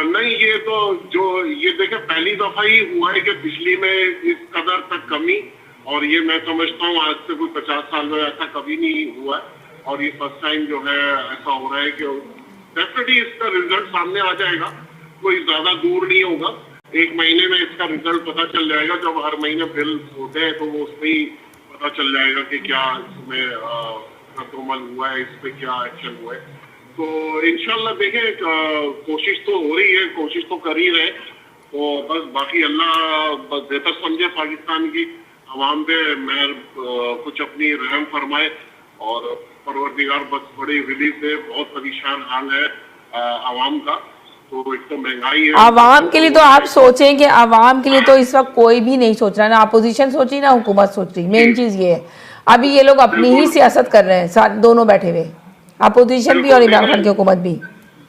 नहीं, ये तो जो ये देखे पहली दफा ही हुआ है कि बिजली में इस कदर तक कमी, और ये मैं समझता हूँ आज से कोई 50 साल में ऐसा कभी नहीं हुआ है, और ये फर्स्ट टाइम जो है ऐसा हो रहा है कि डेफिनेटली इसका रिजल्ट सामने आ जाएगा, कोई ज्यादा दूर नहीं होगा। 1 महीने में इसका रिजल्ट पता चल जाएगा, जब हर महीने बिल होते हैं तो वो उसमें ही पता चल जाएगा कि क्या इसमें रद्दोमल हुआ है, इस पे क्या एक्शन हुआ है। तो इंशाल्लाह देखें, कोशिश तो हो रही है, कोशिश तो कर ही रहे, तो बस बाकी अल्लाह बेहतर समझे पाकिस्तान की अवाम पे, मेहर कुछ अपनी रहम फरमाए, और परवरदिगार बस बड़ी रिलीफ है। बहुत परेशान हाल है अवाम का, तो एक तो महंगाई है आवाम के लिए, तो आप सोचें कि आवाम के लिए तो इस वक्त कोई भी नहीं सोच रहा, ना अपोजिशन सोच रही ना हुकूमत सोच रही। मेन चीज़ ये है अभी ये लोग अपनी ही सियासत कर रहे हैं, साथ दोनों बैठे हुए, अपोजिशन भी और इमरान खान की हुकूमत भी।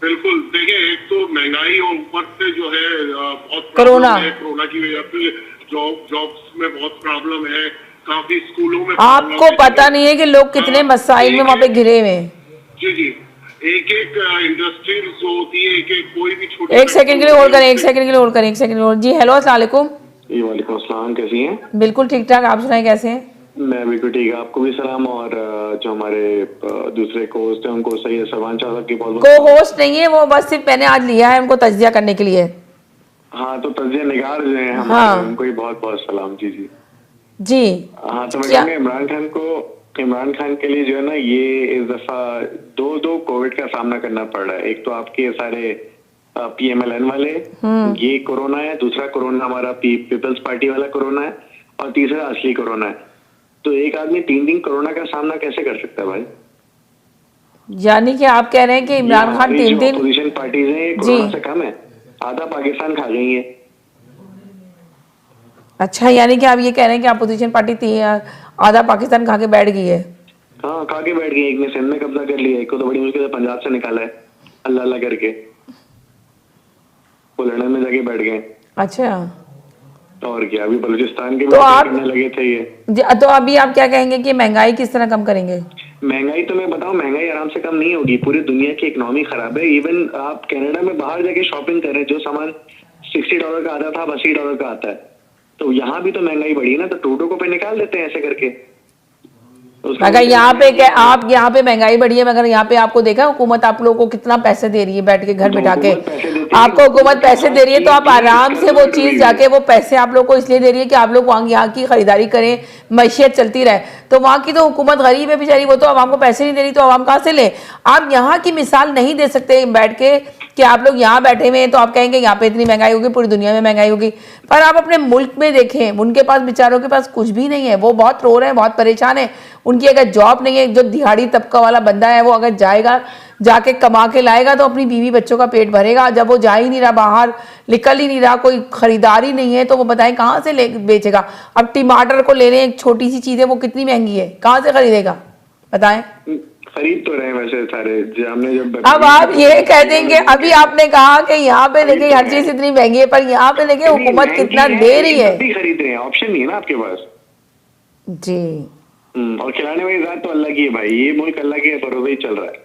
बिल्कुल, देखिए एक तो महंगाई और ऊपर से जो है बहुत कोरोना की वजह से जॉब्स में बहुत प्रॉब्लम है, काफी स्कूलों में आपको पता नहीं है कि लोग कितने मसाइल में वहाँ पे घिरे हुए हैं। जी जी, एक इंडस्ट्री जो होती है, एक कोई भी छोटी, एक सेकंड के लिए होल्ड करें, एक सेकंड के लिए होल्ड करें, एक सेकंड और। जी हेलो अस्सलाम वालेकुम। जी वालेकुम अस्सलाम, कैसी हैं? बिल्कुल ठीक ठाक, आप सुनाएं कैसे हैं? मैं बिल्कुल ठीक है, आपको भी सलाम, और जो हमारे दूसरे को होस्ट हैं उनको सही है, सरवान शाह साहब की बहुत को होस्ट नहीं है वो, बस सिर्फ मैंने आज लिया है उनको तज्जिया करने के लिए। हाँ, तो तज्जिया निगार जो है हमारे, हाँ। उनको ही बहुत बहुत सलाम। जी जी जी हाँ, तो मैं कहूँगा इमरान खान के लिए जो है ना, ये इस दफा दो कोविड का सामना करना पड़ रहा है। एक तो आपके सारे PMLN वाले, ये कोरोना है, दूसरा कोरोना हमारा पीपल्स पार्टी वाला कोरोना है, और तीसरा असली कोरोना है। तो एक आदमी 3 दिन कोरोना का सामना कैसे कर सकता है भाई? यानी कि आप कह रहे हैं कि इमरान खान 3 दिन अपोजिशन पार्टीज हैं, कोरोना से कम है? आधा पाकिस्तान खा गई है। अच्छा, यानी कि आप ये कह रहे हैं कि अपोजिशन पार्टी थी, आधा पाकिस्तान खा के बैठ गई है। हाँ, खा के बैठ गई। एक ने सिंध में कब्जा कर लिया, एक को तो बड़ी मुश्किल से पंजाब से निकाला है अल्लाह अल्लाह करके, वो लड़न में जाके बैठ गए। अच्छा, और क्या, अभी बलूचिस्तान के भी तो आप करने लगे थे ये। तो अभी आप क्या कहेंगे कि महंगाई किस तरह कम करेंगे? महंगाई तो मैं बताऊं, महंगाई आराम से कम नहीं होगी। पूरी दुनिया की इकोनॉमी खराब है। इवन आप कनाडा में बाहर जाके शॉपिंग कर रहे हैं, जो सामान $60 का आता था अब $80 का आता है। तो यहाँ भी तो महंगाई बढ़ी है ना, तो ट्रूडो को पे निकाल देते हैं ऐसे करके। अगर यहाँ पे आप यहाँ पे महंगाई बढ़ी है, मगर यहाँ पे आपको देखा हुकूमत आप लोगों को कितना पैसे दे रही है, बैठ के घर बिठा के आपको हुकूमत पैसे दे रही है, तो आप आराम से वो चीज जाके, वो पैसे आप लोग को इसलिए दे रही है कि आप लोग वहाँ यहाँ की खरीदारी करें, मैशियत चलती रहे। तो वहाँ की तो हुकूमत गरीब है बेचारी, वो तो आवाम को पैसे नहीं दे रही, तो आवाम कहाँ से ले? आप यहाँ की मिसाल नहीं दे सकते बैठ के कि आप लोग यहाँ बैठे हुए हैं तो आप कहेंगे यहाँ पे इतनी महंगाई होगी, पूरी दुनिया में महंगाई होगी। पर आप अपने मुल्क में देखें, उनके पास बेचारों के पास कुछ भी नहीं है, वो बहुत रो रहे हैं, बहुत परेशान है। उनकी अगर जॉब नहीं है, जो दिहाड़ी तबका वाला बंदा है, वो अगर जाएगा, जाके कमा के लाएगा तो अपनी बीवी बच्चों का पेट भरेगा। जब वो जा ही नहीं रहा, बाहर निकल ही नहीं रहा, कोई खरीदारी नहीं है, तो वो बताएं कहाँ से ले बेचेगा? अब टमाटर को ले लें, एक छोटी सी चीज़ है, वो कितनी महंगी है, कहाँ से खरीदेगा बताएं? खरीद तो रहे वैसे सारे, हमने जब अब आप ये कह देंगे, अभी आपने कहा कि यहाँ पे देखे हर चीज इतनी महंगी है, पर यहाँ पे देखे हुकूमत कितना दे रही है। खरीद रहे हैं, ऑप्शन नहीं है ना आपके पास जी। और खिलाने वाली जात तो अल्लाह की है भाई, ये मुल्क अल्लाह के भरोसे ही चल रहा है।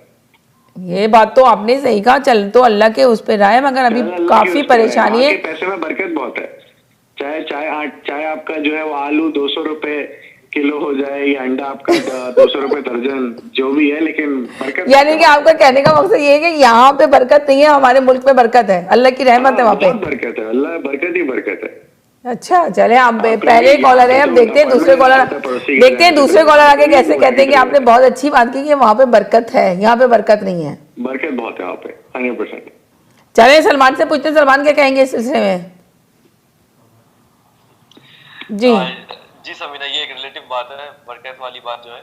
ये बात तो आपने सही कहा, चल तो अल्लाह के उस पे रहा है, मगर अभी काफी परेशानी है। पैसे में बरकत बहुत है। चाहे आपका जो है वो आलू 200 रुपए किलो हो जाए, या अंडा आपका 200 रुपए दर्जन, जो भी है, लेकिन बरकत। यानी कि आपका कहने का मकसद ये है कि यहाँ पे बरकत नहीं है, हमारे मुल्क में बरकत है, अल्लाह की रहमत है वहाँ पे। बरकत है, अल्लाह बरकत ही बरकत है। अच्छा, चले आप पहले कॉलर है, अब देखते हैं दूसरे कॉलर आगे कैसे कहते हैं कि आपने बहुत अच्छी बात की कि वहाँ पे बरकत है, यहाँ पे बरकत नहीं है। बरकत बहुत है वहाँ पे 100%। चले सलमान से पूछते हैं, सलमान क्या कहेंगे इस सिलसिले में? जी जी समीना, ये एक रिलेटिव बात है, बरकत वाली बात जो है।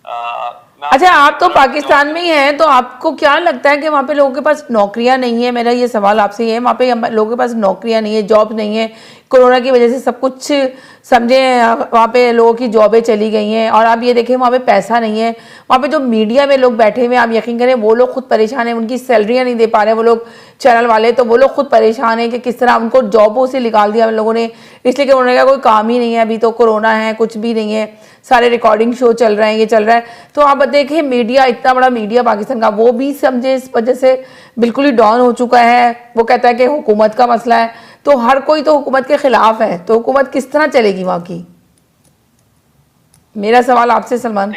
अच्छा, आप तो पाकिस्तान में ही हैं, तो आपको क्या लगता है कि वहाँ पे लोगों के पास नौकरियाँ नहीं है? मेरा ये सवाल आपसे ये है, वहाँ पे लोगों के पास नौकरियाँ नहीं है, जॉब नहीं है, कोरोना की वजह से सब कुछ समझे, वहाँ पे लोगों की जॉबें चली गई हैं, और आप ये देखें वहाँ पे पैसा नहीं है। वहाँ पे जो मीडिया में लोग बैठे हुए हैं, आप यकीन करें वो लोग खुद परेशान हैं, उनकी सैलरियाँ नहीं दे पा रहे वो लोग, चैनल वाले, तो वो लोग खुद परेशान हैं कि किस तरह उनको जॉबों से निकाल दिया उन लोगों ने, इसलिए कि उन्होंने कहा कोई काम ही नहीं है, अभी तो कोरोना है, कुछ भी नहीं है, सारे रिकॉर्डिंग शो चल रहे हैं, ये चल रहा है। तो आप देखें मीडिया, इतना बड़ा मीडिया पाकिस्तान का, वो भी समझे इस वजह से बिल्कुल ही डाउन हो चुका है। वो कहता है कि हुकूमत का मसला है, तो हर कोई तो हुकूमत के खिलाफ है, तो हुकूमत किस तरह चलेगी वहाँ की? मेरा सवाल आपसे सलमान।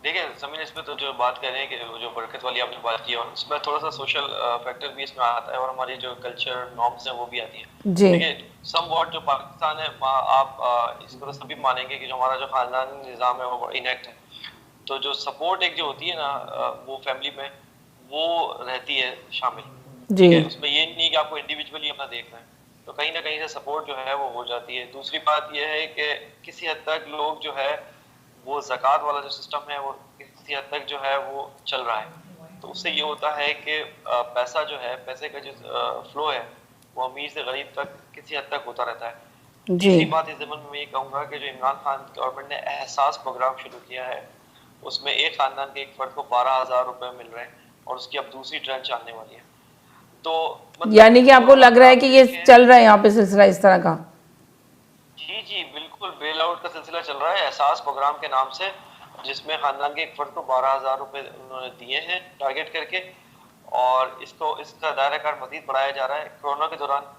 देखिए समीन, इसमें तो जो बात कर रहे हैं कि जो बरकत वाली आपने बात की, और इसमें थोड़ा सा सोशल फैक्टर भी इसमें आता है, और हमारी जो कल्चर नॉर्म्स हैं वो भी आती है। जी। देखिए समवॉट जो पाकिस्तान है, आप इसको तो सभी मानेंगे कि जो हमारा जो खानदानी निज़ाम है वो इनएक्ट है। तो जो सपोर्ट एक जो होती है ना वो फैमिली में वो रहती है शामिल। जी। उसमें ये नहीं कि आपको इंडिविजुअली अपना देखना है, तो कहीं ना कहीं से सपोर्ट जो है वो हो जाती है। दूसरी बात ये है कि किसी हद तक लोग जो है वो ज़कात वाला जो सिस्टम है वो किसी हद तक जो है वो चल रहा है। तो उससे ये होता है कि पैसा जो है, पैसे का जो फ्लो है वो अमीर से गरीब तक किसी हद तक होता रहता है। तीसरी बात इस ज़माने में मैं ये कहूँगा कि जो इमरान खान गवर्नमेंट ने एहसास प्रोग्राम शुरू किया है, उसमें एक खानदान के एक फर्द को 12,000 रुपए मिल रहे हैं, और उसकी अब दूसरी ट्रेंच आने वाली है। तो यानी कि आपको लग रहा है कि ये चल रहा है यहाँ पे सिलसिला इस तरह का? जी बिल्कुल, बेल आउट का सिलसिला चल रहा है एहसास प्रोग्राम के नाम से, जिसमें खानदान के एक फर्द को 12,000 रुपए उन्होंने दिए हैं टारगेट करके, और इसका दायरा कार मजीद बढ़ाया जा रहा है। कोरोना के दौरान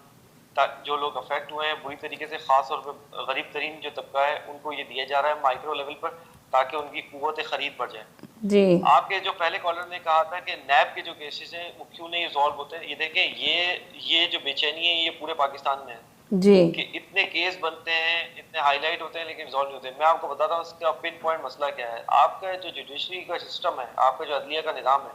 जो लोग अफेक्ट हुए हैं बुरी तरीके से, खास तौर पर गरीब तरीन जो तबका है, उनको ये दिया जा रहा है माइक्रो लेवल पर, ताकि उनकी कुव्वत खरीद बढ़ जाए। जी। आपके जो पहले कॉलर ने कहा था कि नैब के जो केसेस हैं वो क्यों नहीं रिजॉल्व होते, ये देखें, ये जो बेचैनी है ये पूरे पाकिस्तान में है जी, कि इतने केस बनते हैं, इतने हाईलाइट होते हैं, लेकिन रिजॉल्व नहीं होते। मैं आपको बताता हूँ इसका पिन पॉइंट मसला क्या है। आपका जो जुडिशरी का सिस्टम है, आपका जो अदलिया का निज़ाम है,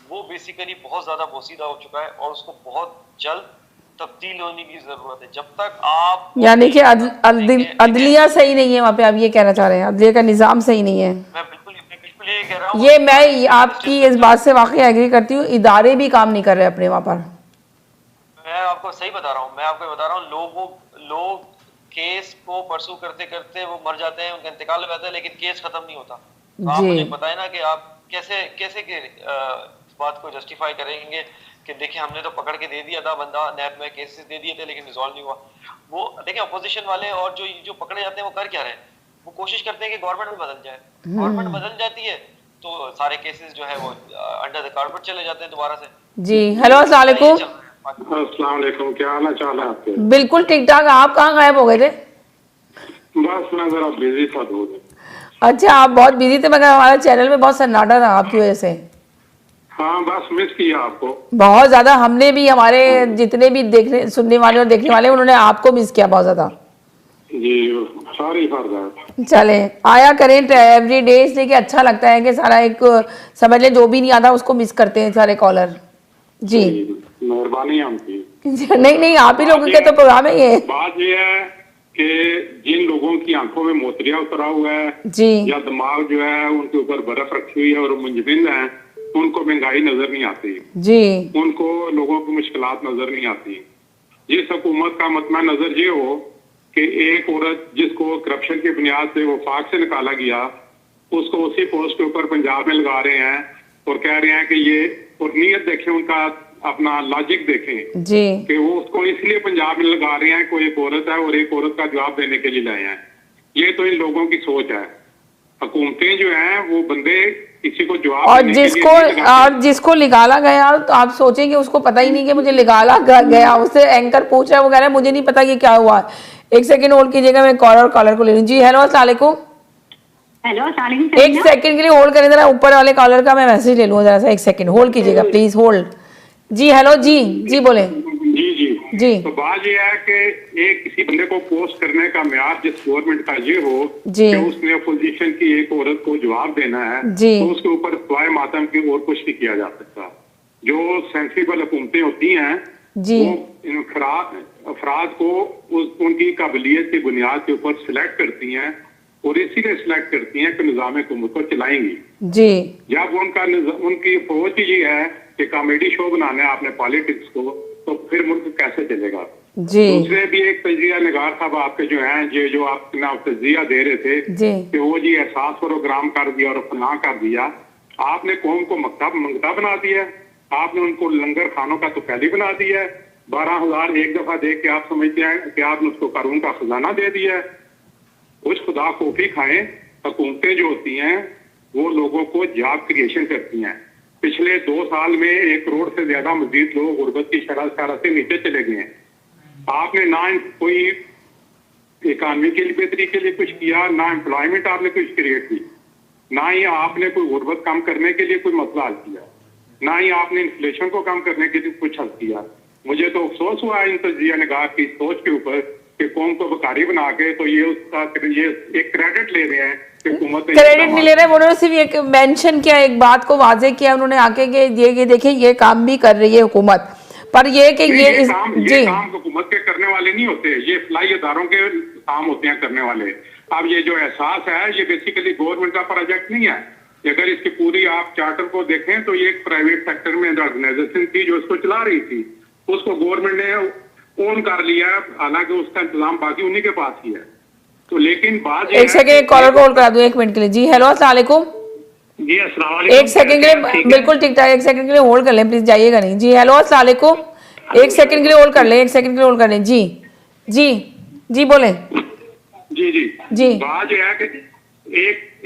वो बेसिकली बहुत ज़्यादा बोसीदा हो चुका है, और उसको बहुत जल्द तब्दील होने की जरूरत है। जब तक आप, यानी कि अदलिया सही नहीं है वहाँ पे, आप ये कहना चाह रहे हैं अदलिया का निज़ाम सही नहीं है? मैं बिल्कुल ये कह रहा हूँ। ये मैं आपकी इस बात से वाकई एग्री करती हूँ, इदारे भी काम नहीं कर रहे अपने वहाँ पर। मैं आपको सही बता रहा हूँ, मैं आपको बता रहा हूँ, लोग केस को परसू करते करते वो मर जाते हैं, उनका इंतकाल हो जाता है, लेकिन केस खत्म नहीं होता। तो आप जी। मुझे बताएं ना कि आप कैसे कैसे इस बात को जस्टिफाई करेंगे कि देखिए हमने तो पकड़ के दे दिया था बंदा, नैब में केसेस दे दिए थे, लेकिन रिजॉल्व नहीं हुआ। वो देखिए अपोजिशन वाले और जो पकड़े जाते हैं वो कर क्या रहे हैं, वो कोशिश करते हैं कि गवर्नमेंट भी बदल जाए। गवर्नमेंट बदल जाती है तो सारे केसेस जो है वो अंडर द कारपेट चले जाते हैं दोबारा से। जी हेलो, अस्सलाम वालेकुम। अस्सलाम वालेकुम, क्या हाल चाल है आपके? बिल्कुल ठीक ठाक। आप कहाँ गायब हो गए थे? बस मैं जरा बिजी था 2 दिन। अच्छा, आप बहुत बिजी थे, मगर हमारे चैनल में बहुत सन्नाटा था आपकी वजह से। हाँ बस मिस किया आपको। बहुत ज्यादा। हमने भी, हमारे जितने भी देखने सुनने वाले और देखने वाले, उन्होंने आपको मिस किया बहुत ज्यादा। जी सॉरी फॉर दैट। चले आया करें एवरी डे, इसलिए कि अच्छा लगता है कि सारा एक समझ ले, जो भी नहीं आता उसको मिस करते हैं सारे कॉलर। जी मेहरबानी आपकी। नहीं नहीं, आप ही लोगों के तो प्रोग्राम है ये। बात ये है कि जिन लोगों की आंखों में मोतिया उतरा हुआ है जी या दिमाग जो है उनके ऊपर बर्फ रखी हुई है और मुंजबिंद है, उनको महंगाई नजर नहीं आती, जी उनको लोगों की मुश्किलात नजर नहीं आती। जिस हुकूमत का मतमा नजर ये हो कि एक औरत जिसको करप्शन की बुनियाद से वफाक से निकाला गया, उसको उसी पोस्ट के ऊपर पंजाब में लगा रहे हैं और कह रहे हैं कि ये, और नीयत देखें उनका, अपना लॉजिक देखें जी कि वो उसको इसलिए पंजाब में लगा रहे हैं, कोई एक औरत है और एक औरत का जवाब देने के लिए लाए हैं। ये तो इन लोगों की सोच है। हुकूमतें जो हैं वो बंदे किसी को जवाब और देने के लिए जिसको नहीं लगाते। और जिसको निकाला गया, तो आप सोचेंगे उसको पता ही नहीं कि मुझे निकाला गया। उससे एंकर पूछ रहा है, वो कह रहा है मुझे नहीं पता कि क्या हुआ। एक सेकंड होल्ड कीजिएगा, मैं कॉलर को ले लूं। जी हेलो, अस्सलाम वालेकुम। हेलो अस्सलाम वालेकुम। एक सेकंड के लिए होल्ड करें जरा, ऊपर वाले कॉलर का मैं मैसेज ले लूँ जरा सा। एक सेकंड होल्ड कीजिएगा प्लीज, होल्ड। जी हेलो, जी बोले। जी जी जी तो बात ये है कि एक किसी बंदे को पोस्ट करने का म्यार जिस गवर्नमेंट का ये हो जी कि उसने अपोजिशन की एक औरत को जवाब देना है, जी तो उसके ऊपर सवाए मातम की और कुछ नहीं किया जा सकता। जो सेंसिबल हुकूमतें होती हैं जी वो अफराद को उनकी काबिलियत की बुनियाद के ऊपर सिलेक्ट करती हैं और इसीलिए सिलेक्ट करती हैं कि निजाम हुकूमत को चलाएंगी। जी जब उनकी अप्रोच ये है कि कॉमेडी शो बनाना है आपने पॉलिटिक्स को, तो फिर मुल्क कैसे चलेगा? जी दूसरे भी एक तजिया निगार साहब आपके जो हैं, ये जो आप तजिया दे रहे थे जी कि वो जी एहसास प्रोग्राम कर दिया और फलां कर दिया, आपने कौम को मंगता बना दिया, आपने उनको लंगर खानों का तो पहले बना दिया है। 12,000 एक दफा दे के आप समझते हैं कि आपने उसको कानून का खजाना दे दिया है। कुछ खुदा कॉफी खाएं। हुकूमतें जो होती हैं वो लोगों को जॉब क्रिएशन करती हैं। पिछले 2 साल में 1 करोड़ से ज्यादा मजीद लोग गुर्बत की शरह से नीचे चले गए हैं। आपने ना कोई इकानमी के लिए बेहतरी के लिए कुछ किया, ना एम्प्लॉयमेंट आपने कुछ क्रिएट की, ना ही आपने कोई गुर्बत कम करने के लिए कोई मसला हल किया, ना ही आपने इन्फ्लेशन को कम करने के लिए कुछ हल किया। मुझे तो अफसोस हुआ इन तजिया निगाह की सोच के ऊपर कि कौम को बकारी बना के तो ये एक क्रेडिट ले रहे हैं। क्रेडिट नहीं ले रहे, उन्होंने सिर्फ एक मेंशन किया, एक बात को वाजे किया उन्होंने आके कि ये देखें ये काम भी कर रही है हुकूमत, पर ये कि ये काम हुकूमत के करने वाले नहीं होते, ये फलाई इदारों के काम होते हैं करने वाले। अब ये जो एहसास है ये बेसिकली गवर्नमेंट का प्रोजेक्ट नहीं है। अगर इसकी पूरी आप चार्टर को देखें तो ये एक प्राइवेट सेक्टर में ऑर्गेनाइजेशन थी जो इसको चला रही थी, उसको गवर्नमेंट ने ओन कर लिया, हालांकि उसका इंतजाम बाकी उन्हीं के पास ही है। तो लेकिन बात एक सेकंड कॉलर को होल्ड करा दूं 1 मिनट के लिए। जी हेलो, अस्सलाम वालेकुम। जी अस्सलाम वालेकुम। 1 सेकंड के लिए बिल्कुल ठीक ठाक, 1 सेकंड के लिए होल्ड कर लें प्लीज, जाइएगा नहीं। जी हेलो, अस्सलाम वालेकुम। 1 सेकंड के लिए होल्ड कर लें, 1 सेकंड के लिए होल्ड कर लें। जी जी जी बोले। जी जी जी बात यह है कि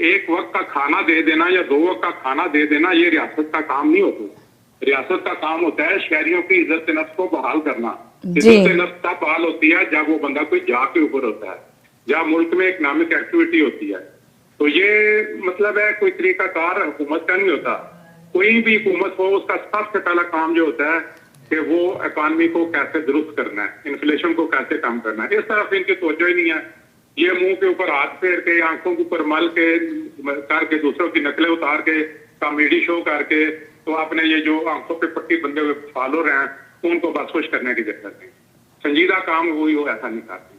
एक वक्त का खाना दे देना या 2 वक्त का खाना दे देना ये रियासत का काम नहीं होता। रियासत का काम होता है शहरियों की इज्जत नफ्स को बहाल करना। इज्जत नफ्स तब बहाल होती है जब वो बंदा कोई जा के ऊपर होता है, जब मुल्क में इकोनॉमिक एक्टिविटी होती है। तो ये मतलब है कोई तरीकाकार हुकूमत का नहीं होता। कोई भी हुकूमत हो उसका सबसे पहला काम जो होता है कि वो इकोनॉमी को कैसे दुरुस्त करना है, इन्फ्लेशन को कैसे कम करना है। इस तरफ इनकी तवज्जो ही नहीं है। ये मुंह के ऊपर हाथ फेर के, आंखों के ऊपर मल के करके, दूसरों की नकलें उतार के, कॉमेडी शो करके, तो आपने ये जो आंखों पे पट्टी बंधे हुए फॉलोअर हैं उनको बस खुश करने की जरूरत नहीं। संजीदा काम वही हो ऐसा नहीं करते।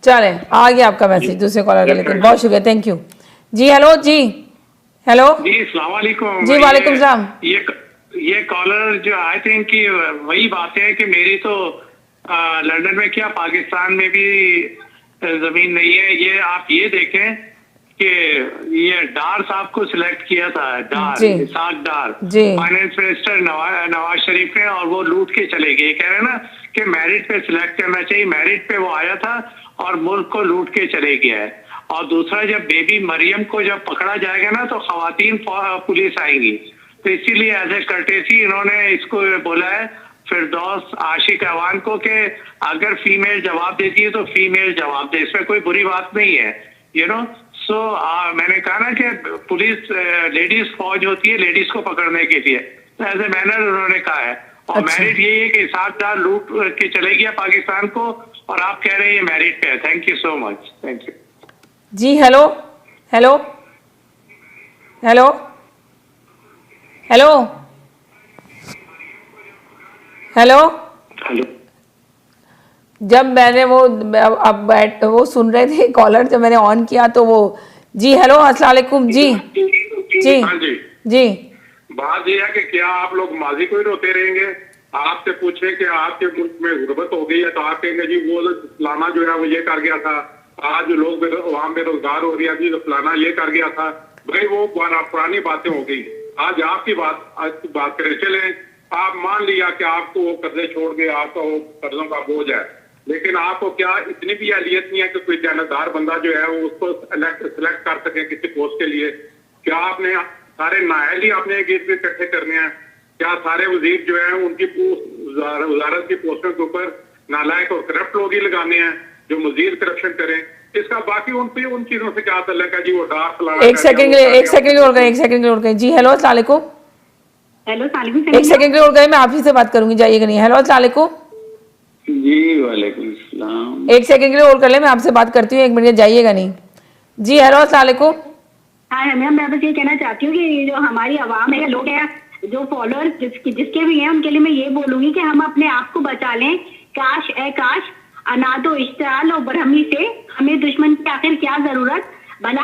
चले आ गया आपका मैसेज, दूसरे कॉलर का लेते हैं। बहुत शुक्रिया, थैंक यू। जी हेलो, जी हेलो जी अस्सलाम वालेकुम। जी वालेकुम सलाम। ये कॉलर जो आई थिंक कि वही बातें हैं कि मेरी तो लंदन में क्या पाकिस्तान में भी जमीन नहीं है। ये आप ये देखें कि ये डार साहब को सिलेक्ट किया था, डार इसाक डार फाइनेंस मिनिस्टर नवाज शरीफ ने, और वो लूट के चले गए। कह रहे हैं ना कि मेरिट पे सिलेक्ट करना चाहिए, मेरिट पे वो आया था और मुल्क को लूट के चले गया है। और दूसरा, जब बेबी मरियम को जब पकड़ा जाएगा ना तो खवातीन पुलिस आएंगी, तो इसीलिए एज ए कर्टेसी इन्होंने इसको बोला है फिरदौस आशिक अवान को कि अगर फीमेल जवाब देती है तो फीमेल जवाब दे, इसमें कोई बुरी बात नहीं है, यू नो। सो मैंने कहा ना कि पुलिस लेडीज फौज होती है लेडीज को पकड़ने के लिए, तो एज ए मैनर उन्होंने कहा है। और मेरिट यही है कि इसाकदार लूट के चले गया पाकिस्तान को, और आप कह रहे हैं ये मेरिट पे है। Thank you so much, thank you ji. Hello hello hello hello hello hello. जब मैंने वो सुन रहे थे कॉलर, जब मैंने ऑन किया तो वो जी हेलो अस्सलाम वालेकुम जी जी हाँ जी जी। बात यह है कि क्या आप लोग माजी को ही रोते रहेंगे? आपसे पूछे कि आपके मुल्क में गुर्बत हो गई है तो आप कहेंगे जी वो फलाना जो है वो ये कर गया था, आज लोग वहां बेरोजगार हो रही है जी तो फलाना ये कर गया था। भाई वो पुरानी बातें हो गई, आज आपकी बात करें। चले आप मान लिया कि आपको वो कर्जे छोड़ के आपका वो कर्जों का बोझ है, लेकिन आपको क्या इतनी भी अहलियत नहीं है कि कोई जानदार बंदा जो है वो उसको सिलेक्ट कर सके किसी पोस्ट के लिए? क्या आपने सारे नायल ही आपने एक इकट्ठे करने हैं? क्या सारे वजीर जो है उनकी वजारत की पोस्टों के ऊपर नालायक और करप्ट लोग ही लगाने हैं जो मजीद करप्शन करें? इसका बाकी उन चीजों से क्या तल्लुक है जी? वो डाक फलाना। एक सेकंड के लिए और गए जी। हेलो अस्सलाम वालेकुम। हेलो सालिम, एक सेकंड के लिए और गए, मैं आप ही से बात करूंगी, जाइएगा नहीं। हेलो अस्सलाम वालेकुम जी। वालेकुम सलाम। एक सेकंड के लिए और कर ले, मैं आपसे बात करती हूँ, 1 मिनट, जाइएगा नहीं जी। हेलो अस्सलाम वालेकुम। हाँ मैम, मैं बस ये कहना चाहती हूँ कि जो हमारी आवाम है, लोग हैं, जो फॉलोअर जिसके भी हैं, उनके लिए मैं ये बोलूंगी कि हम अपने आप को बचा लें। काश ए काश, अनादो इश्ताल और बरहमी से हमें दुश्मन की आखिर क्या जरूरत, भला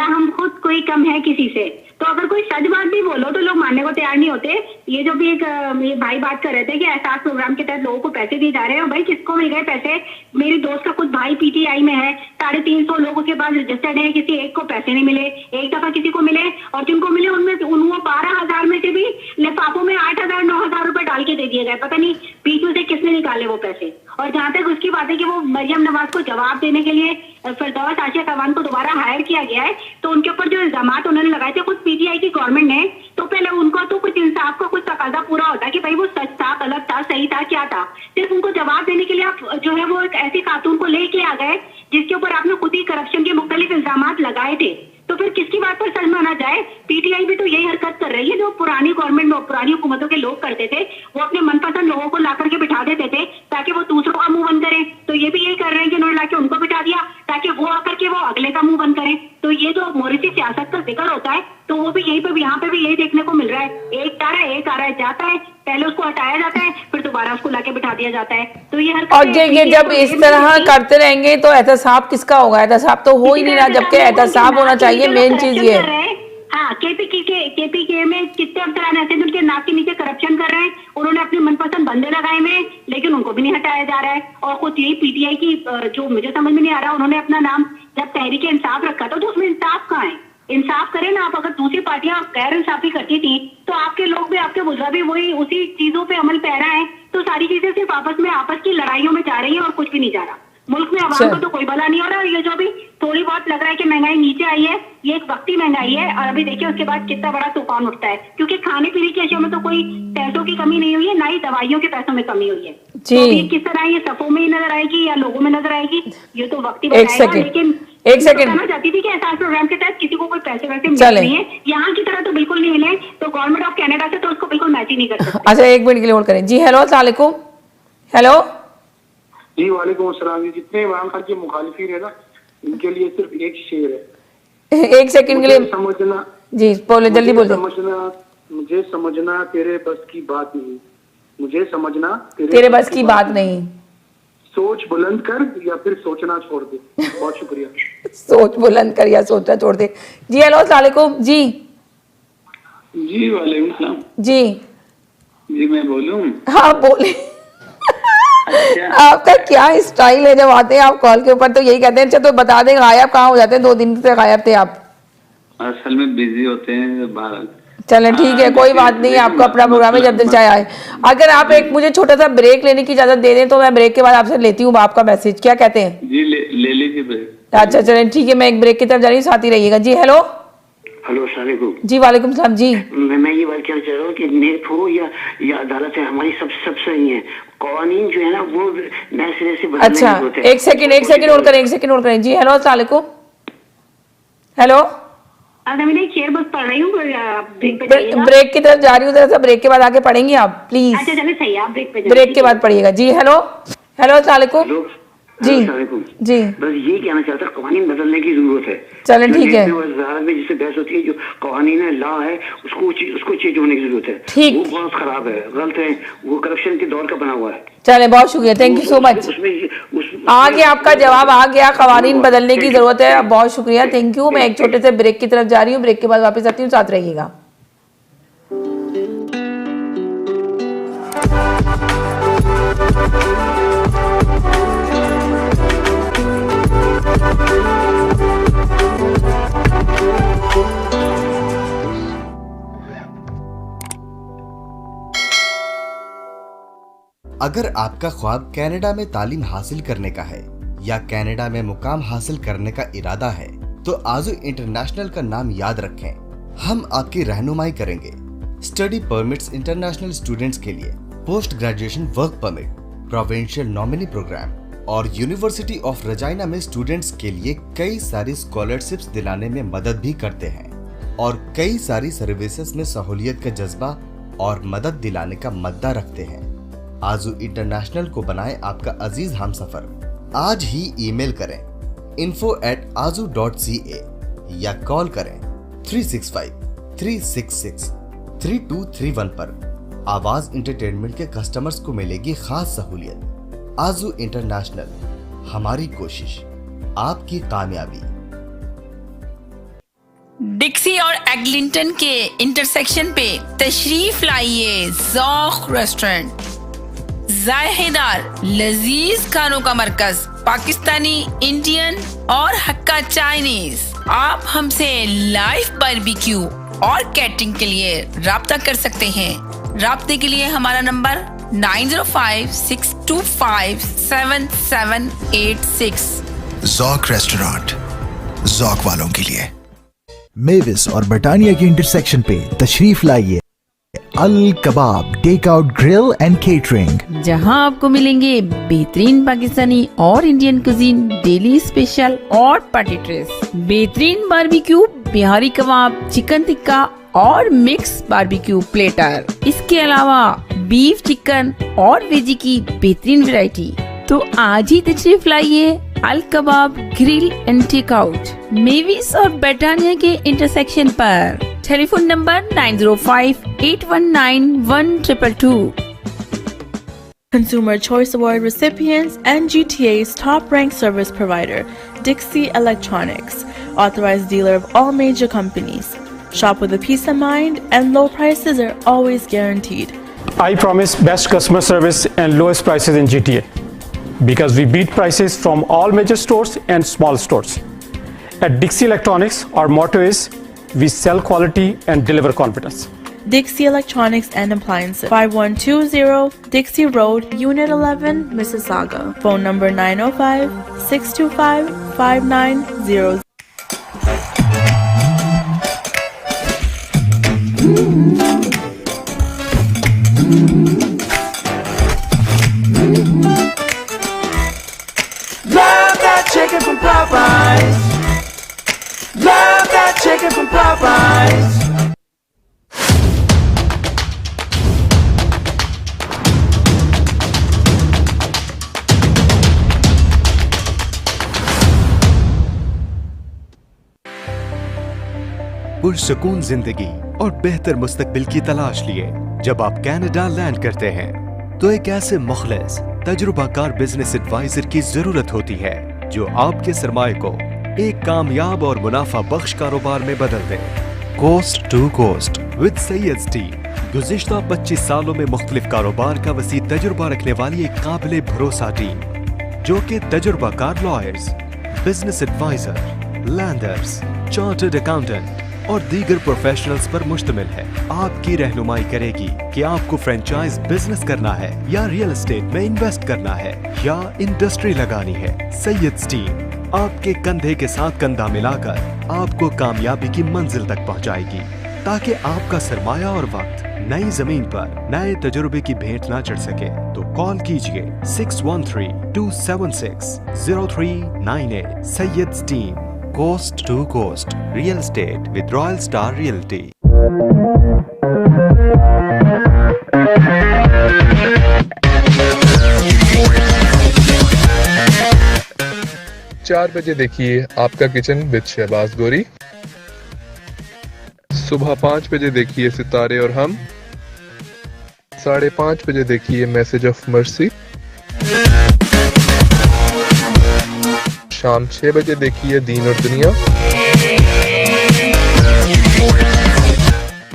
हम खुद कोई कम है किसी से। तो अगर कोई सच बात भी बोलो तो लोग मानने को तैयार नहीं होते। ये जो भी एक ये भाई बात कर रहे थे कि एहसास प्रोग्राम के तहत लोगों को पैसे दिए जा रहे हैं, भाई किसको मिल गए पैसे? मेरी दोस्त का खुद भाई पीटीआई में है, 350 लोगों के पास रजिस्टर्ड है, किसी एक को पैसे नहीं मिले। एक दफा किसी को मिले, और जिनको मिले उनमें 12,000 में से भी लिफाफों में 8,000 9,000 रुपए डाल के दे दिए गए। पता नहीं बीच में से किसने निकाले वो पैसे। और जहां तक उसकी बात है कि वो मरियम नवाज को जवाब देने के लिए फिरदौस आशिक अवान को दोबारा हायर किया गया है, तो उनके ऊपर जो इल्जामात उन्होंने लगाए थे खुद पीटीआई की गवर्नमेंट ने, तो पहले उनको तो कुछ इंसाफ का कुछ तकाजा पूरा होता कि भाई वो सच था, गलत था, सही था, क्या था। सिर्फ उनको जवाब देने के लिए आप जो है वो एक ऐसी खातून को लेके आ गए जिसके ऊपर आपने खुद ही करप्शन के मुख्तलिफ इल्जामात लगाए थे। तो फिर किसकी बात पर सच माना जाए? पीटीआई भी तो यही हरकत कर रही है जो पुरानी गवर्नमेंट में पुरानी हुकूमतों के लोग करते थे। वो अपने मनपसंद लोगों को ला करके बिठा देते थे ताकि वो दूसरों का मुंह बंद करें। तो ये भी यही कर रहे हैं कि उन्होंने लाके उनको बिठा दिया ताकि वो आकर के वो अगले का मुंह बंद करें। तो ये जो मोरिसी सियासत का जिक्र होता है तो वो भी यहीं पे यहाँ पे भी यही देखने को मिल रहा है। एक आ रहा है जाता है, पहले उसको हटाया जाता है, फिर दोबारा उसको लाके बिठा दिया जाता है। तो ये हरकत, और ये जब इस तरह करते रहेंगे तो एहतसाब किसका होगा? एहतसाब तो हो ही नहीं रहा, जबकि एहतसाब होना चाहिए। मेन चीज ये है। हाँ, केपीके में कितने अफसरान ऐसे उनके नाक के नीचे करप्शन कर रहे हैं, उन्होंने अपने मनपसंद बंदे लगाए हुए, लेकिन उनको भी नहीं हटाया जा रहा है। और खुद यही पीटीआई की जो मुझे समझ में नहीं आ रहा, उन्होंने अपना नाम जब तहरीक इंसाफ रखा था तो उसमें इंसाफ कहाँ है? इंसाफ करें ना आप। अगर दूसरी पार्टियां गैर इंसाफी करती थी तो आपके लोग भी, आपके बुजुर्ग भी वही उसी चीजों पे अमल पैरा है। तो सारी चीजें सिर्फ आपस की लड़ाइयों में जा रही है और कुछ भी नहीं जा रहा। मुल्क में आवाम को तो कोई भला नहीं हो रहा। ये जो भी थोड़ी बहुत लग रहा है कि महंगाई नीचे आई है, ये एक वक्ती महंगाई है, और अभी देखिए उसके बाद कितना बड़ा तूफान उठता है। क्योंकि खाने पीने की अशिया में तो कोई पैसों की कमी नहीं हुई है, ना ही दवाइयों के पैसों में कमी हुई है। तो ये किस तरह ये सफों में ही नजर आएगी या लोगों में नजर आएगी, ये तो वक्ती बताएगा। लेकिन एक सेकंड कहना चाहती थी कि एहसास प्रोग्राम के तहत किसी को कोई पैसे वैसे मिल नहीं है, यहाँ की तरह तो बिल्कुल नहीं मिले। तो गवर्नमेंट ऑफ कनाडा से तो उसको बिल्कुल मैच ही नहीं कर सकते। अच्छा, 1 मिनट के लिए होल्ड करें जी। हेलो अस्सलाम वालेकुम। हेलो जी वालेकुम अस्सलाम। जितने इमरान खान के मुखालिफिन है ना, इनके लिए सिर्फ एक शेर है। 1 सेकंड के लिए समझना जी, बोले जल्दी बोले। मुझे समझना तेरे बस की बात नहीं, मुझे समझना तेरे बस की बात नहीं। सोच बुलंद कर या फिर सोचना छोड़ दे। बहुत शुक्रिया। सोच बुलंद कर या सोचना छोड़ दे जी। हेलो अस्सलाम वालेकुम जी जी वालेकुम सलाम। जी जी मैं बोलूं? हाँ बोले। अच्छा आपका क्या स्टाइल है, जब आते हैं आप कॉल के ऊपर तो यही कहते हैं अच्छा तो बता दें गायब कहाँ हो जाते हैं, 2 दिन से गायब थे आप। असल में बिजी होते हैं बाहर। चलें ठीक है, कोई बात नहीं, आपका अपना प्रोग्राम है, जब दिल चाहे आए। अगर आप एक मुझे छोटा सा ब्रेक लेने की इजाजत दे दें तो मैं ब्रेक के बाद आपसे लेती हूँ आपका मैसेज, क्या कहते हैं? जी ले लीजिए ब्रेक। अच्छा चलें ठीक है, मैं एक ब्रेक की तरफ जा रही हूँ, साथ ही रहिएगा। जी हेलो। हेलो अस्सलाम वालेकुम। जी वालेकुम सलाम। जी मैं ये बात कहना चाह रहा हूँ कि नेट हो या अदालत है, हमारी सब सही है। कानून जो है ना वो नए सिरे से बदलने अच्छा, की जरूरत है। एक सेकंड होल्ड करें, 1 सेकंड होल्ड करें। जी हेलो अस्सलाम वालेकुम। हेलो मैं एक शेर बस पढ़ रही हूँ, ब्रेक पे जाइएगा। ब्रेक की तरफ जा रही हूँ, जरा सा ब्रेक के बाद आके पढ़ेंगे आप प्लीज। अच्छा चलिए सही है, आप ब्रेक पे ब्रेक के बाद पढ़िएगा। जी हेलो अस्सलाम वालेकुम। हेलो जी अस्सलाम वालेकुम। जी बस ये कहना चाहता हूँ कानून बदलने की जरूरत है। चलें ठीक है, वजारत में जिससे बहस होती है, जो कानून है लॉ है उसको चेंज होने की जरूरत है। ठीक। वो बहुत खराब है, गलत है, वो करप्शन के दौर का बना हुआ है। चले बहुत शुक्रिया, थैंक यू सो मच। आ गया आपका जवाब, आ गया, कवानीन बदलने की जरूरत है। बहुत शुक्रिया, थैंक यू। मैं एक छोटे से ब्रेक की तरफ जा रही हूँ, ब्रेक के बाद वापस आती हूँ, साथ रहिएगा। अगर आपका ख्वाब कनाडा में तालीम हासिल करने का है या कनाडा में मुकाम हासिल करने का इरादा है तो आजू इंटरनेशनल का नाम याद रखें। हम आपकी रहनुमाई करेंगे। स्टडी परमिट्स इंटरनेशनल स्टूडेंट्स के लिए, post graduation work permit, provincial nominee program और यूनिवर्सिटी ऑफ रजाइना में स्टूडेंट्स के लिए कई सारी स्कॉलरशिप्स दिलाने में मदद भी करते हैं और कई सारी सर्विसेज में सहूलियत का जज्बा और मदद दिलाने का मद्दा रखते हैं। आजू इंटरनेशनल को बनाए आपका अजीज हमसफर। आज ही ईमेल करें info@azu.ca या कॉल करें 365-366-3231 पर। आवाज एंटरटेनमेंट के कस्टमर्स को मिलेगी खास सहूलियत। आजू इंटरनेशनल, हमारी कोशिश आपकी कामयाबी। डिक्सी और एग्लिंटन के इंटरसेक्शन पे तशरीफ लाइए ज़ौक़ रेस्टोरेंट। जायकेदार लजीज खानों का मरकज, पाकिस्तानी, इंडियन और हक्का चाइनीज। आप हमसे लाइव बारबेक्यू और कैटरिंग के लिए राब्ता कर सकते हैं। राब्ते के लिए हमारा नंबर 9056257786। ज़ौक़ रेस्टोरेंट, ज़ौक़ वालों के लिए। मेविस और ब्रिटानिया के इंटरसेक्शन पे तशरीफ लाइए Al Kabab take out grill and catering, जहां आपको मिलेंगे बेहतरीन पाकिस्तानी और इंडियन कुजीन, डेली स्पेशल और पार्टी ट्रेस, बेहतरीन बारबेक्यू, बिहारी कबाब, चिकन टिक्का और मिक्स बारबेक्यू प्लेटर। इसके अलावा बीफ, चिकन और वेजी की बेहतरीन वैरायटी। तो आज ही तशरीफ लाइए Al Kabab grill and take out, Mavis और ब्रिटानिया के इंटरसेक्शन पर। Telephone number 905-819-1222। Consumer Choice Award recipients and GTA's top-ranked service provider, Dixie Electronics, authorized dealer of all major companies. Shop with a peace of mind, and low prices are always guaranteed. I promise best customer service and lowest prices in GTA because we beat prices from all major stores and small stores. At Dixie Electronics, our motto is we sell quality and deliver confidence. Dixie Electronics and Appliances, 5120 Dixie Road, Unit 11, Mississauga. Phone number 905-625-5900. Love that chicken from Popeyes. Love that chicken from Popeyes. पुरसुकून जिंदगी और बेहतर मुस्तकबिल की तलाश लिए जब आप Canada land करते हैं तो एक ऐसे मुखलिस तजुर्बाकार बिजनेस एडवाइजर की जरूरत होती है जो आपके सरमाए को एक कामयाब और मुनाफा बख्श कारोबार में बदल दे। Coast to coast with Syed team. गुज़िश्ता 25 सालों में मुख्तलिफ कारोबार का वसी तजुर्बा रखने वाली एक काबिल भरोसा टीम जो कि तजुर्बाकार lawyers, business adviser, lenders, chartered accountant और दीगर प्रोफेशनल्स पर मुश्तमिल है। आपकी रहनुमाई करेगी कि आपको फ्रेंचाइज बिजनेस करना है या रियल एस्टेट में इन्वेस्ट करना है या इंडस्ट्री लगानी है। सैयद टीम आपके कंधे के साथ कंधा मिलाकर आपको कामयाबी की मंजिल तक पहुंचाएगी ताकि आपका सरमाया और वक्त नई जमीन पर नए तजुर्बे की भेंट ना चढ़ सके। तो कॉल कीजिए 613-276-0398। Syed team, coast to coast real estate with Royal Star Realty. 4 बजे देखिए आपका किचन विद शहबाज गोरी। सुबह 5 बजे देखिए सितारे और हम। 5:30 बजे देखिए मैसेज ऑफ मर्सी। शाम 6 बजे देखिए दीन और दुनिया।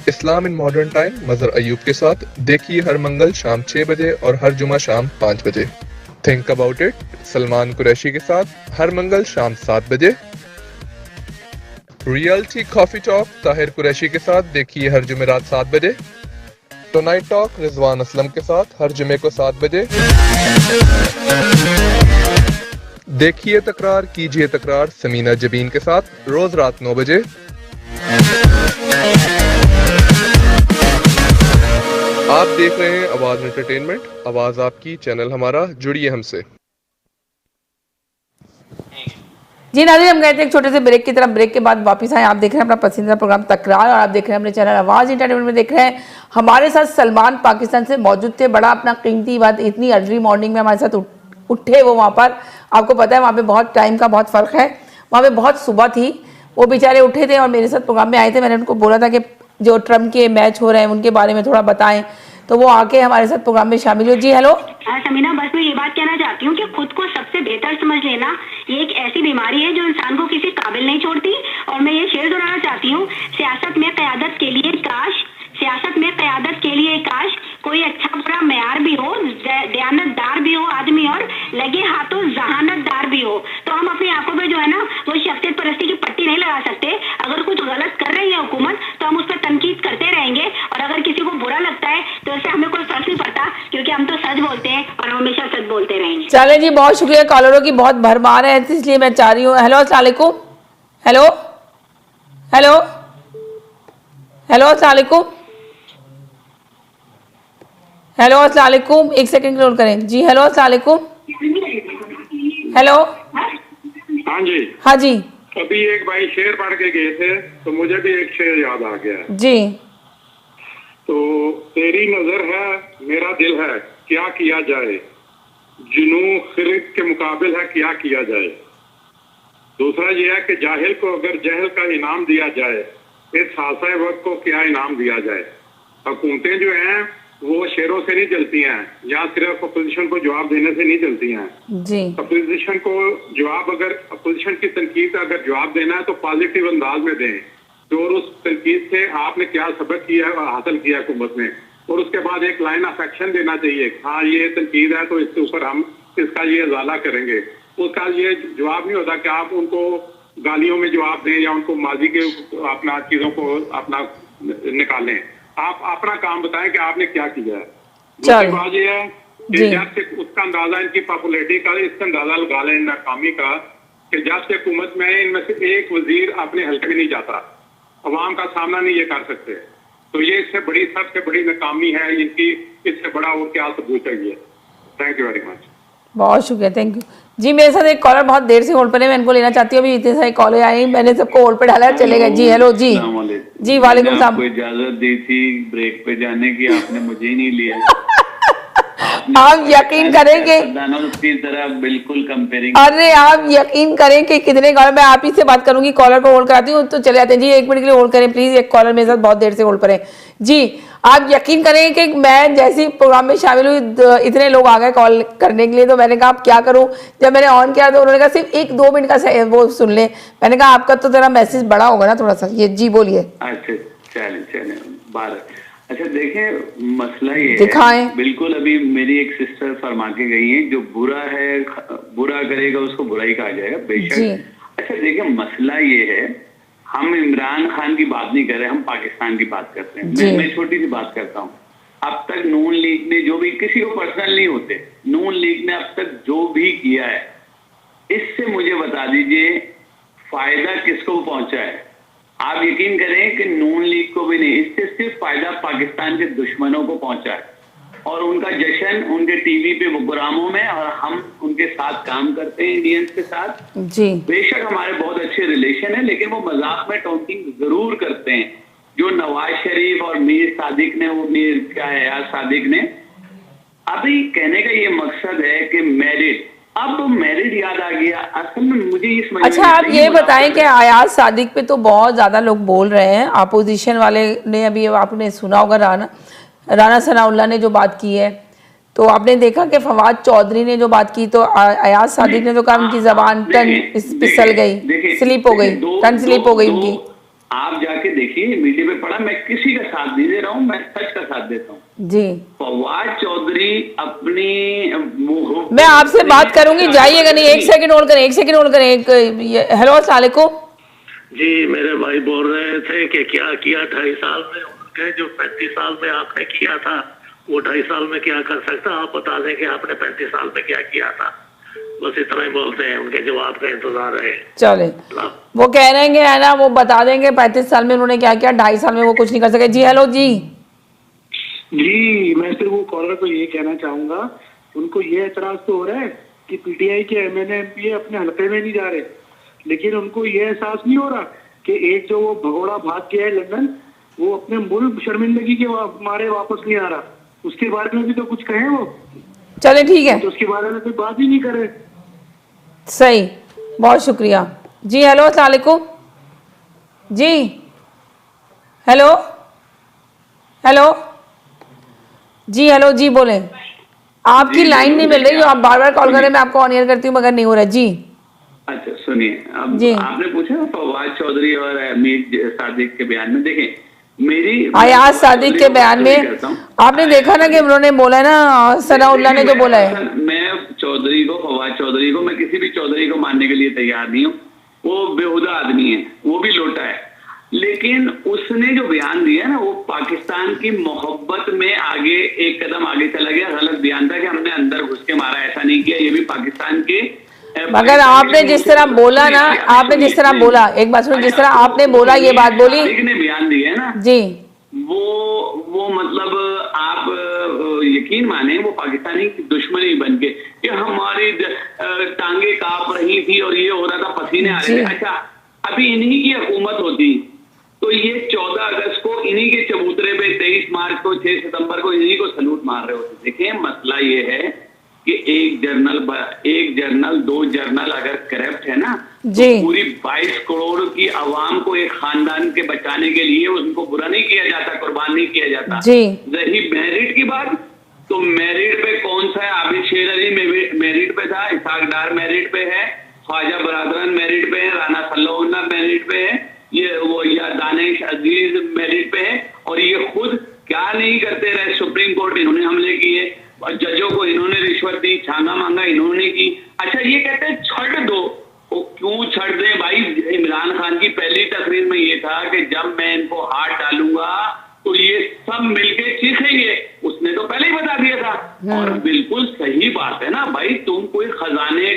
इस्लाम इन मॉडर्न टाइम मजहर अयूब के साथ देखिए हर मंगल शाम 6 बजे और हर जुमा शाम 5 बजे। Think about it Salman Qureshi के साथ हर मंगल शाम 7 बजे। Realty coffee talk Tahir Qureshi के साथ देखिए हर जुमेरात 7 बजे। टुनाइट टॉक रिजवान असलम के साथ हर जुमे को 7 बजे। देखिए तकरार कीजिए तकरार समीना जबीन के साथ रोज रात 9 बजे। आप देख रहे हैं आवाज एंटरटेनमेंट, आवाज आपकी, चैनल हमारा, जुड़िए हमसे। जी नाज़रीन, हम गए थे एक छोटे से ब्रेक की तरफ। ब्रेक के बाद वापस आए। आप देख रहे हैं अपना पसंदीदा प्रोग्राम तकरार और आप देख रहे हैं अपने चैनल आवाज़ एंटरटेनमेंट में देख रहे हैं। हमारे साथ सलमान पाकिस्तान से मौजूद थे। बड़ा अपना कीमती बात, इतनी अर्ली मॉर्निंग में हमारे साथ उठे वो। वहाँ पर आपको पता है वहाँ पे बहुत टाइम का बहुत फ़र्क है। वहाँ पे बहुत सुबह थी, वो बेचारे उठे थे और मेरे साथ प्रोग्राम में आए थे। मैंने उनको बोला था कि जो ट्रम्प के मैच हो रहे हैं उनके बारे में थोड़ा बताएं, तो वो आके हमारे साथ प्रोग्राम में शामिल हो। जी हेलो समीना, बस मैं ये बात कहना चाहती हूँ कि खुद को सबसे बेहतर समझ लेना ये एक ऐसी बीमारी है जो इंसान को किसी काबिल नहीं छोड़ती। और मैं ये शेर दोहराना चाहती हूँ, सियासत में क़यादत के लिए काश, सियासत में क़यादत के लिए काश कोई अच्छा बुरा मेयार भी हो, दयानतदार भी हो आदमी और लगे हाथों जहानतदार भी हो। तो हम अपनी आंखों पे जो है ना वो शख्सियत परस्ती की पट्टी नहीं लगा सकते। अगर कुछ गलत कर रही है हुकूमत तो हम उस पर तनकीद करते रहेंगे और अगर किसी को बुरा लगता है तो इससे हमें कोई फर्क नहीं पड़ता, क्योंकि हम तो सच बोलते हैं और हमेशा सच बोलते रहेंगे। चले जी, बहुत शुक्रिया। कॉलरों की बहुत भरमार है, इसलिए मैं चाह रही हूँ। हेलो अस्सलाम वालेकुम। हेलो हेलो हेलो अस्सलाम वालेकुम। हेलो अस्सलाम वालेकुम। 1 सेकंड होल्ड करें। जी हेलो अस्सलाम वालेकुम। हेलो हाँ जी। हाँ जी। अभी एक भाई शेर पढ़ के गए थे तो मुझे भी एक शेर याद आ गया जी। तो तेरी नजर है मेरा दिल है क्या किया जाए, जुनून खिरक के मुकाबिल है क्या किया जाए। दूसरा ये है कि जाहिल को अगर जहल का इनाम दिया जाए, इस हादसा वक्त को क्या इनाम दिया जाए। हुकूमतें जो हैं वो शेरों से नहीं चलती हैं या सिर्फ अपोजिशन को जवाब देने से नहीं चलती हैं जी। अपोजिशन को जवाब, अगर अपोजिशन की तनकीद का अगर जवाब देना है तो पॉजिटिव अंदाज में दें तो और उस तनकीद से आपने क्या सबक किया है हासिल किया हुकूमत में, और उसके बाद एक लाइन ऑफ एक्शन देना चाहिए। हाँ ये तनकीद है तो इसके ऊपर हम इसका ये इजाला करेंगे। उसका ये जवाब नहीं होता कि आप उनको गालियों में जवाब दें या उनको माजी के अपना चीजों को अपना निकालें। आप अपना काम बताएं कि आपने क्या किया है। दूसरी बात ये है कि जब से उसका अंदाजा इनकी पॉपुलैरिटी का इसका अंदाजा लगा लें नाकामी का कि जब से हुकूमत में इनमें से एक वजीर अपने हल्के में नहीं जाता, अवाम का सामना नहीं ये कर सकते, तो ये इससे बड़ी सबसे बड़ी नाकामी है इनकी। इससे बड़ा और क्या सबूत चाहिए। Thank you very much. बहुत शुक्रिया, थैंक यू जी। मेरे साथ एक कॉलर बहुत देर से होल्ड पर है, मैं इनको लेना चाहती हूँ। अभी इतने सारे कॉलर आए, मैंने सबको होल्ड पे डाला है, चले गए। जी हेलो जी जी वालेकुम सलाम। आपको इजाजत दी थी ब्रेक पे जाने की, आपने मुझे ही नहीं लिया। आप यकीन करेंगे की तरह बिल्कुल कंपेयरिंग। अरे आप यकीन करें कि कितने कॉलर, मैं आप ही से बात करूंगी, कॉलर को होल्ड कराती हूँ तो चले जाते हैं। जी 1 मिनट के लिए होल्ड करें प्लीज। एक कॉलर मेरे साथ बहुत देर से होल्ड पर है। जी आप यकीन करें कि मैं जैसी प्रोग्राम में शामिल हुई इतने लोग आ गए कॉल करने के लिए, तो मैंने कहा आप क्या करूं। जब मैंने ऑन किया तो उन्होंने कहा सिर्फ 1-2 मिनट का वो सुन ले। मैंने कहा आपका तो जरा मैसेज बड़ा होगा ना थोड़ा सा। ये जी बोलिए। अच्छा चले 12। अच्छा देखें, मसला ये दिखाएं। है, बिल्कुल अभी मेरी एक सिस्टर फरमा के गई है, जो बुरा है बुरा करेगा उसको बुरा ही कहा जाएगा, बेशक। अच्छा देखिए, मसला ये है, हम इमरान खान की बात नहीं कर रहे, हम पाकिस्तान की बात करते हैं। मैं छोटी सी बात करता हूँ। अब तक नून लीग ने जो भी, किसी को पर्सनल नहीं होते, नून लीग ने अब तक जो भी किया है, इससे मुझे बता दीजिए फायदा किसको पहुंचा है। आप यकीन करें कि नून लीग को भी नहीं, इससे सिर्फ फायदा पाकिस्तान के दुश्मनों को पहुंचा है, और उनका जश्न उनके टीवी पे प्रोग्रामों में, और हम उनके साथ काम करते हैं इंडियंस के साथ। जी बेशक हमारे बहुत अच्छे रिलेशन है, लेकिन वो मजाक में टॉन्टिंग जरूर करते हैं। जो नवाज शरीफ और मीर सादिक ने, वो मीर क्या है यार सादिक ने, अभी कहने का ये मकसद है कि मैरिड, अब मैरिड याद आ गया। असल में मुझे ये समझ। अच्छा आप ये बताएं कि अयाज सादिक पे तो बहुत ज़्यादा लोग बोल रहे हैं, अपोजिशन वाले ने, अभी आपने सुना होगा राना सनाउल्लाह ने जो बात की है, तो आपने देखा कि फवाद चौधरी ने जो बात की, तो अयाज सादिक ने जो कहा उनकी जबान टन फिसल गई, स्लिप हो गई, टन स्लिप हो गई उनकी। आप जाके देखिए, मीडिया पे पढ़ा, मैं किसी का साथ नहीं दे रहा हूँ, मैं सच का साथ देता हूँ जी। फवाद चौधरी अपनी, मैं आपसे बात करूंगी, जाइएगा नहीं, एक सेकंड होल्ड करें, एक सेकंड होल्ड करें। हेलो अस्सलाम वालेकुम जी। मेरे भाई बोल रहे थे कि क्या किया 2.5 साल में, उनके जो 35 साल में आपने किया था, वो 2.5 साल में क्या कर सकता, आप बता दें कि आपने 35 साल में क्या किया था। बस इतना ही बोलते हैं, उनके जवाब का इंतजार है। चले, वो कह रहे हैं है ना, वो बता देंगे 35 साल में उन्होंने क्या किया, 2.5 साल में वो कुछ नहीं कर सके। जी हेलो जी। जी मैं सिर्फ वो कॉलर को ये कहना चाहूंगा, उनको ये एतराज तो हो रहा है कि पीटीआई के एमएनए एमपी अपने हल्के में नहीं जा रहे, लेकिन उनको ये एहसास नहीं हो रहा कि एक जो वो भगोड़ा भाग गया है लंदन, वो अपने मुल्क शर्मिंदगी के मारे वापस नहीं आ रहा, उसके बारे में भी तो कुछ कहें वो। चले ठीक है, तो उसके बारे में कोई बात ही नहीं करे। सही, बहुत शुक्रिया जी। हेलो अस्सलाम वालेकुम जी। हेलो हेलो जी। हेलो जी, बोले, आपकी लाइन नहीं मिल रही है, आप बार बार कॉल कर रहे हैं, मैं आपको ऑन एयर करती हूँ मगर नहीं हो रहा जी। अच्छा सुनिए, अब जी। आपने पूछा फवाद चौधरी और मीर सादिक के बयान में, देखें मेरी अयाज सादिक के बयान में आपने देखा ना कि उन्होंने बोला है ना, सनाउल्लाह ने जो बोला है, मैं चौधरी को, फवाद चौधरी को, मैं किसी भी चौधरी को मानने के लिए तैयार नहीं हूँ, वो बेहुदा आदमी है, वो भी लोटा है, लेकिन उसने जो बयान दिया ना, वो पाकिस्तान की मोहब्बत में आगे एक कदम आगे चला गया। गलत बयान था कि हमने अंदर घुस के मारा, ऐसा नहीं किया, ये भी पाकिस्तान के। मगर आपने जिस तरह बोला ना, आपने जिस तरह बोला, एक बात सुनो, जिस तरह आपने बोला, ये बात बोली, ने बयान दिया है ना जी, वो मतलब आप यकीन माने, वो पाकिस्तानी दुश्मनी बन के कि हमारी टांगे कांप रही थी और ये हो रहा था, पसीने आ रहे थे। अच्छा, अभी इन्हीं की हुकूमत होती तो ये 14 अगस्त को इन्हीं के चबूतरे पे, 23 मार्च को, 6 सितंबर को इन्हीं को सलूट मार रहे होते। देखिए मसला ये है कि एक जर्नल 2 जर्नल अगर करप्ट है ना, तो पूरी 22 करोड़ की आवाम को, एक खानदान के बचाने के लिए उनको बुरा नहीं किया जाता, कुर्बान नहीं किया जाता। रही मेरिट की बात, तो मेरिट पे कौन सा है, आबिद शेर अली मेरिट पे था, इसाक डार मेरिट पे है, ख्वाजा बरादरन मेरिट पे है, राना सल्लल्लाहु मेरिट पे है, ये वो या दानिश अजीज मेरिट पे है, और ये खुद क्या नहीं करते रहे। सुप्रीम कोर्ट इन्होंने हमले किए, और जजों को इन्होंने रिश्वत दी, छांगा मांगा इन्होंने की। अच्छा ये कहते हैं छड़ दो, वो क्यों छड़ दें भाई? इमरान खान की पहली तकरीर में ये था कि जब मैं इनको हाथ डालूंगा तो ये सब मिलके चीखेंगे, उसने तो पहले ही बता दिया था। और बिल्कुल सही बात है ना भाई, तुम कोई खजाने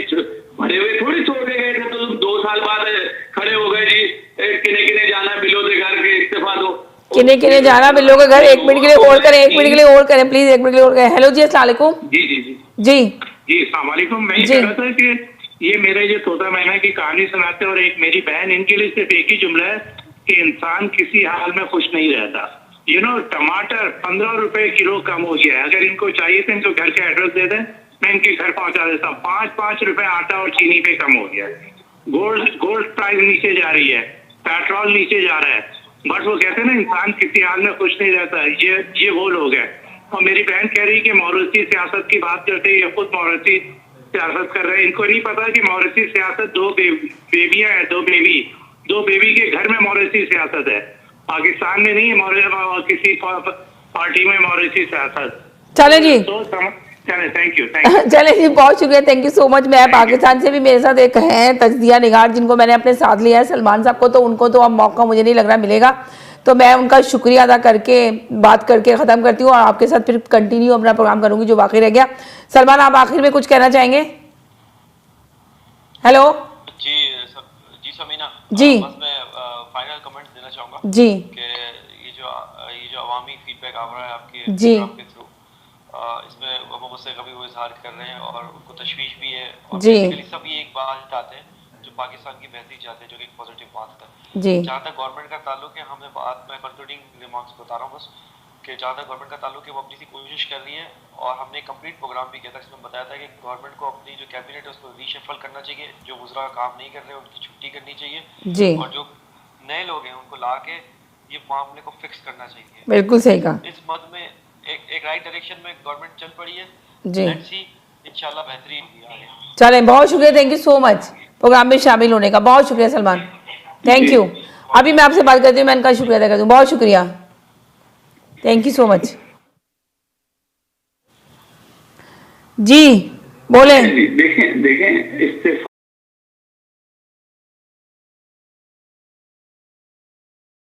भरे हुए थोड़ी छोड़ के गए थे, तो तुम 2 साल बाद खड़े हो गए जी, किने किने जाना बिलो दे घर के, इस्तीफा दो, किने किने जाना बिल्लो के घर। 1 मिनट के लिए होल्ड करें, 1 मिनट के लिए होल्ड करें प्लीज, 1 मिनट के लिए होल्ड करें। हेलो जी, अस्सलाम वालेकुम जी जी जी जी जी, अस्सलाम वालेकुम। मैं ये कह रहा था कि ये मेरे जो तोता मैना की कहानी सुनाते और एक मेरी बहन, इनके लिए सिर्फ एक ही जुमला है कि इंसान किसी हाल में खुश नहीं रहता। यू नो, टमाटर 15 रुपए किलो कम हो गया है, अगर इनको चाहिए तो इनको घर का एड्रेस दे दें, मैं इनके घर पहुंचा देता हूँ। 5-5 रुपए आटा और चीनी पे कम हो गया है। गोल्ड प्राइस नीचे जा रही है, पेट्रोल नीचे जा रहा है, बट वो कहते हैं ना इंसान किसी हाल में खुश नहीं रहता। ये वो लोग हैं। और मेरी बहन कह रही कि मॉरिसी सियासत की बात करते हैं, ये खुद मॉरिसी सियासत कर रहे हैं। इनको नहीं पता कि मॉरिसी सियासत 2 बेबियां हैं, 2 बेबी के घर में मॉरिसी सियासत है। पाकिस्तान में नहीं है, किसी पार्टी में मॉरिसी सियासत। चले जी, चले, थैंक यू, थैंक यू। चले जी, बहुत शुक्रिया, थैंक यू सो मच। मैं पाकिस्तान से भी मेरे साथ एक हैं तजदिया निगार, जिनको मैंने अपने साथ लिया है, सलमान साहब को, तो उनको तो अब मौका मुझे नहीं लग रहा मिलेगा, तो मैं उनका शुक्रिया अदा करके बात करके ख़त्म करती हूँ और आपके साथ फिर कंटिन्यू अपना प्रोग्राम करूँगी जो बाकी रह गया। सलमान, आप आखिर में कुछ कहना चाहेंगे? हेलो जी समीना जी, बस मैं फाइनल कमेंट देना चाहूँगा जी कि ये जो अवामी फीडबैक आ रहा है आपके जी प्रोग्राम के थ्रू, इसमें वो मुझसे कभी वो इजहार कर रहे हैं और उनको तशवीश भी है, और जी बेसिकली सब ये एक बात चाहते हैं जो पाकिस्तान की बेहतरी चाहते हैं, जो कि एक पॉजिटिव बात है। जी, जहाँ तक गवर्नमेंट का ताल्लुक है, हमने बात में कंक्लूडिंग रिमार्क्स बता रहा हूँ बस, कि जहाँ तक गवर्नमेंट का ताल्लुक है वो अपनी सी कोशिश कर रही है, और हमने कंप्लीट प्रोग्राम भी किया था जिसमें बताया था कि गवर्नमेंट को अपनी जो कैबिनेट है उसको रीशफल करना चाहिए, जो वुज़रा काम नहीं कर रहे उनकी छुट्टी करनी चाहिए जी, और जो नए लोग हैं उनको ला के ये मामले को फिक्स करना चाहिए। बिल्कुल सही कहा। इस मद में एक राइट डायरेक्शन में गवर्नमेंट चल पड़ी है जी, लेट्स सी, इंशाल्लाह बेहतरीन होगी आगे। चलें, बहुत शुक्रिया, thank you so much program में शामिल होने का, बहुत शुक्रिया सलमान, थैंक यू। अभी मैं आपसे बात करती हूँ, मैं इनका शुक्रिया अदा करती हूँ, बहुत शुक्रिया, थैंक यू सो मच। जी बोले। देखें इससे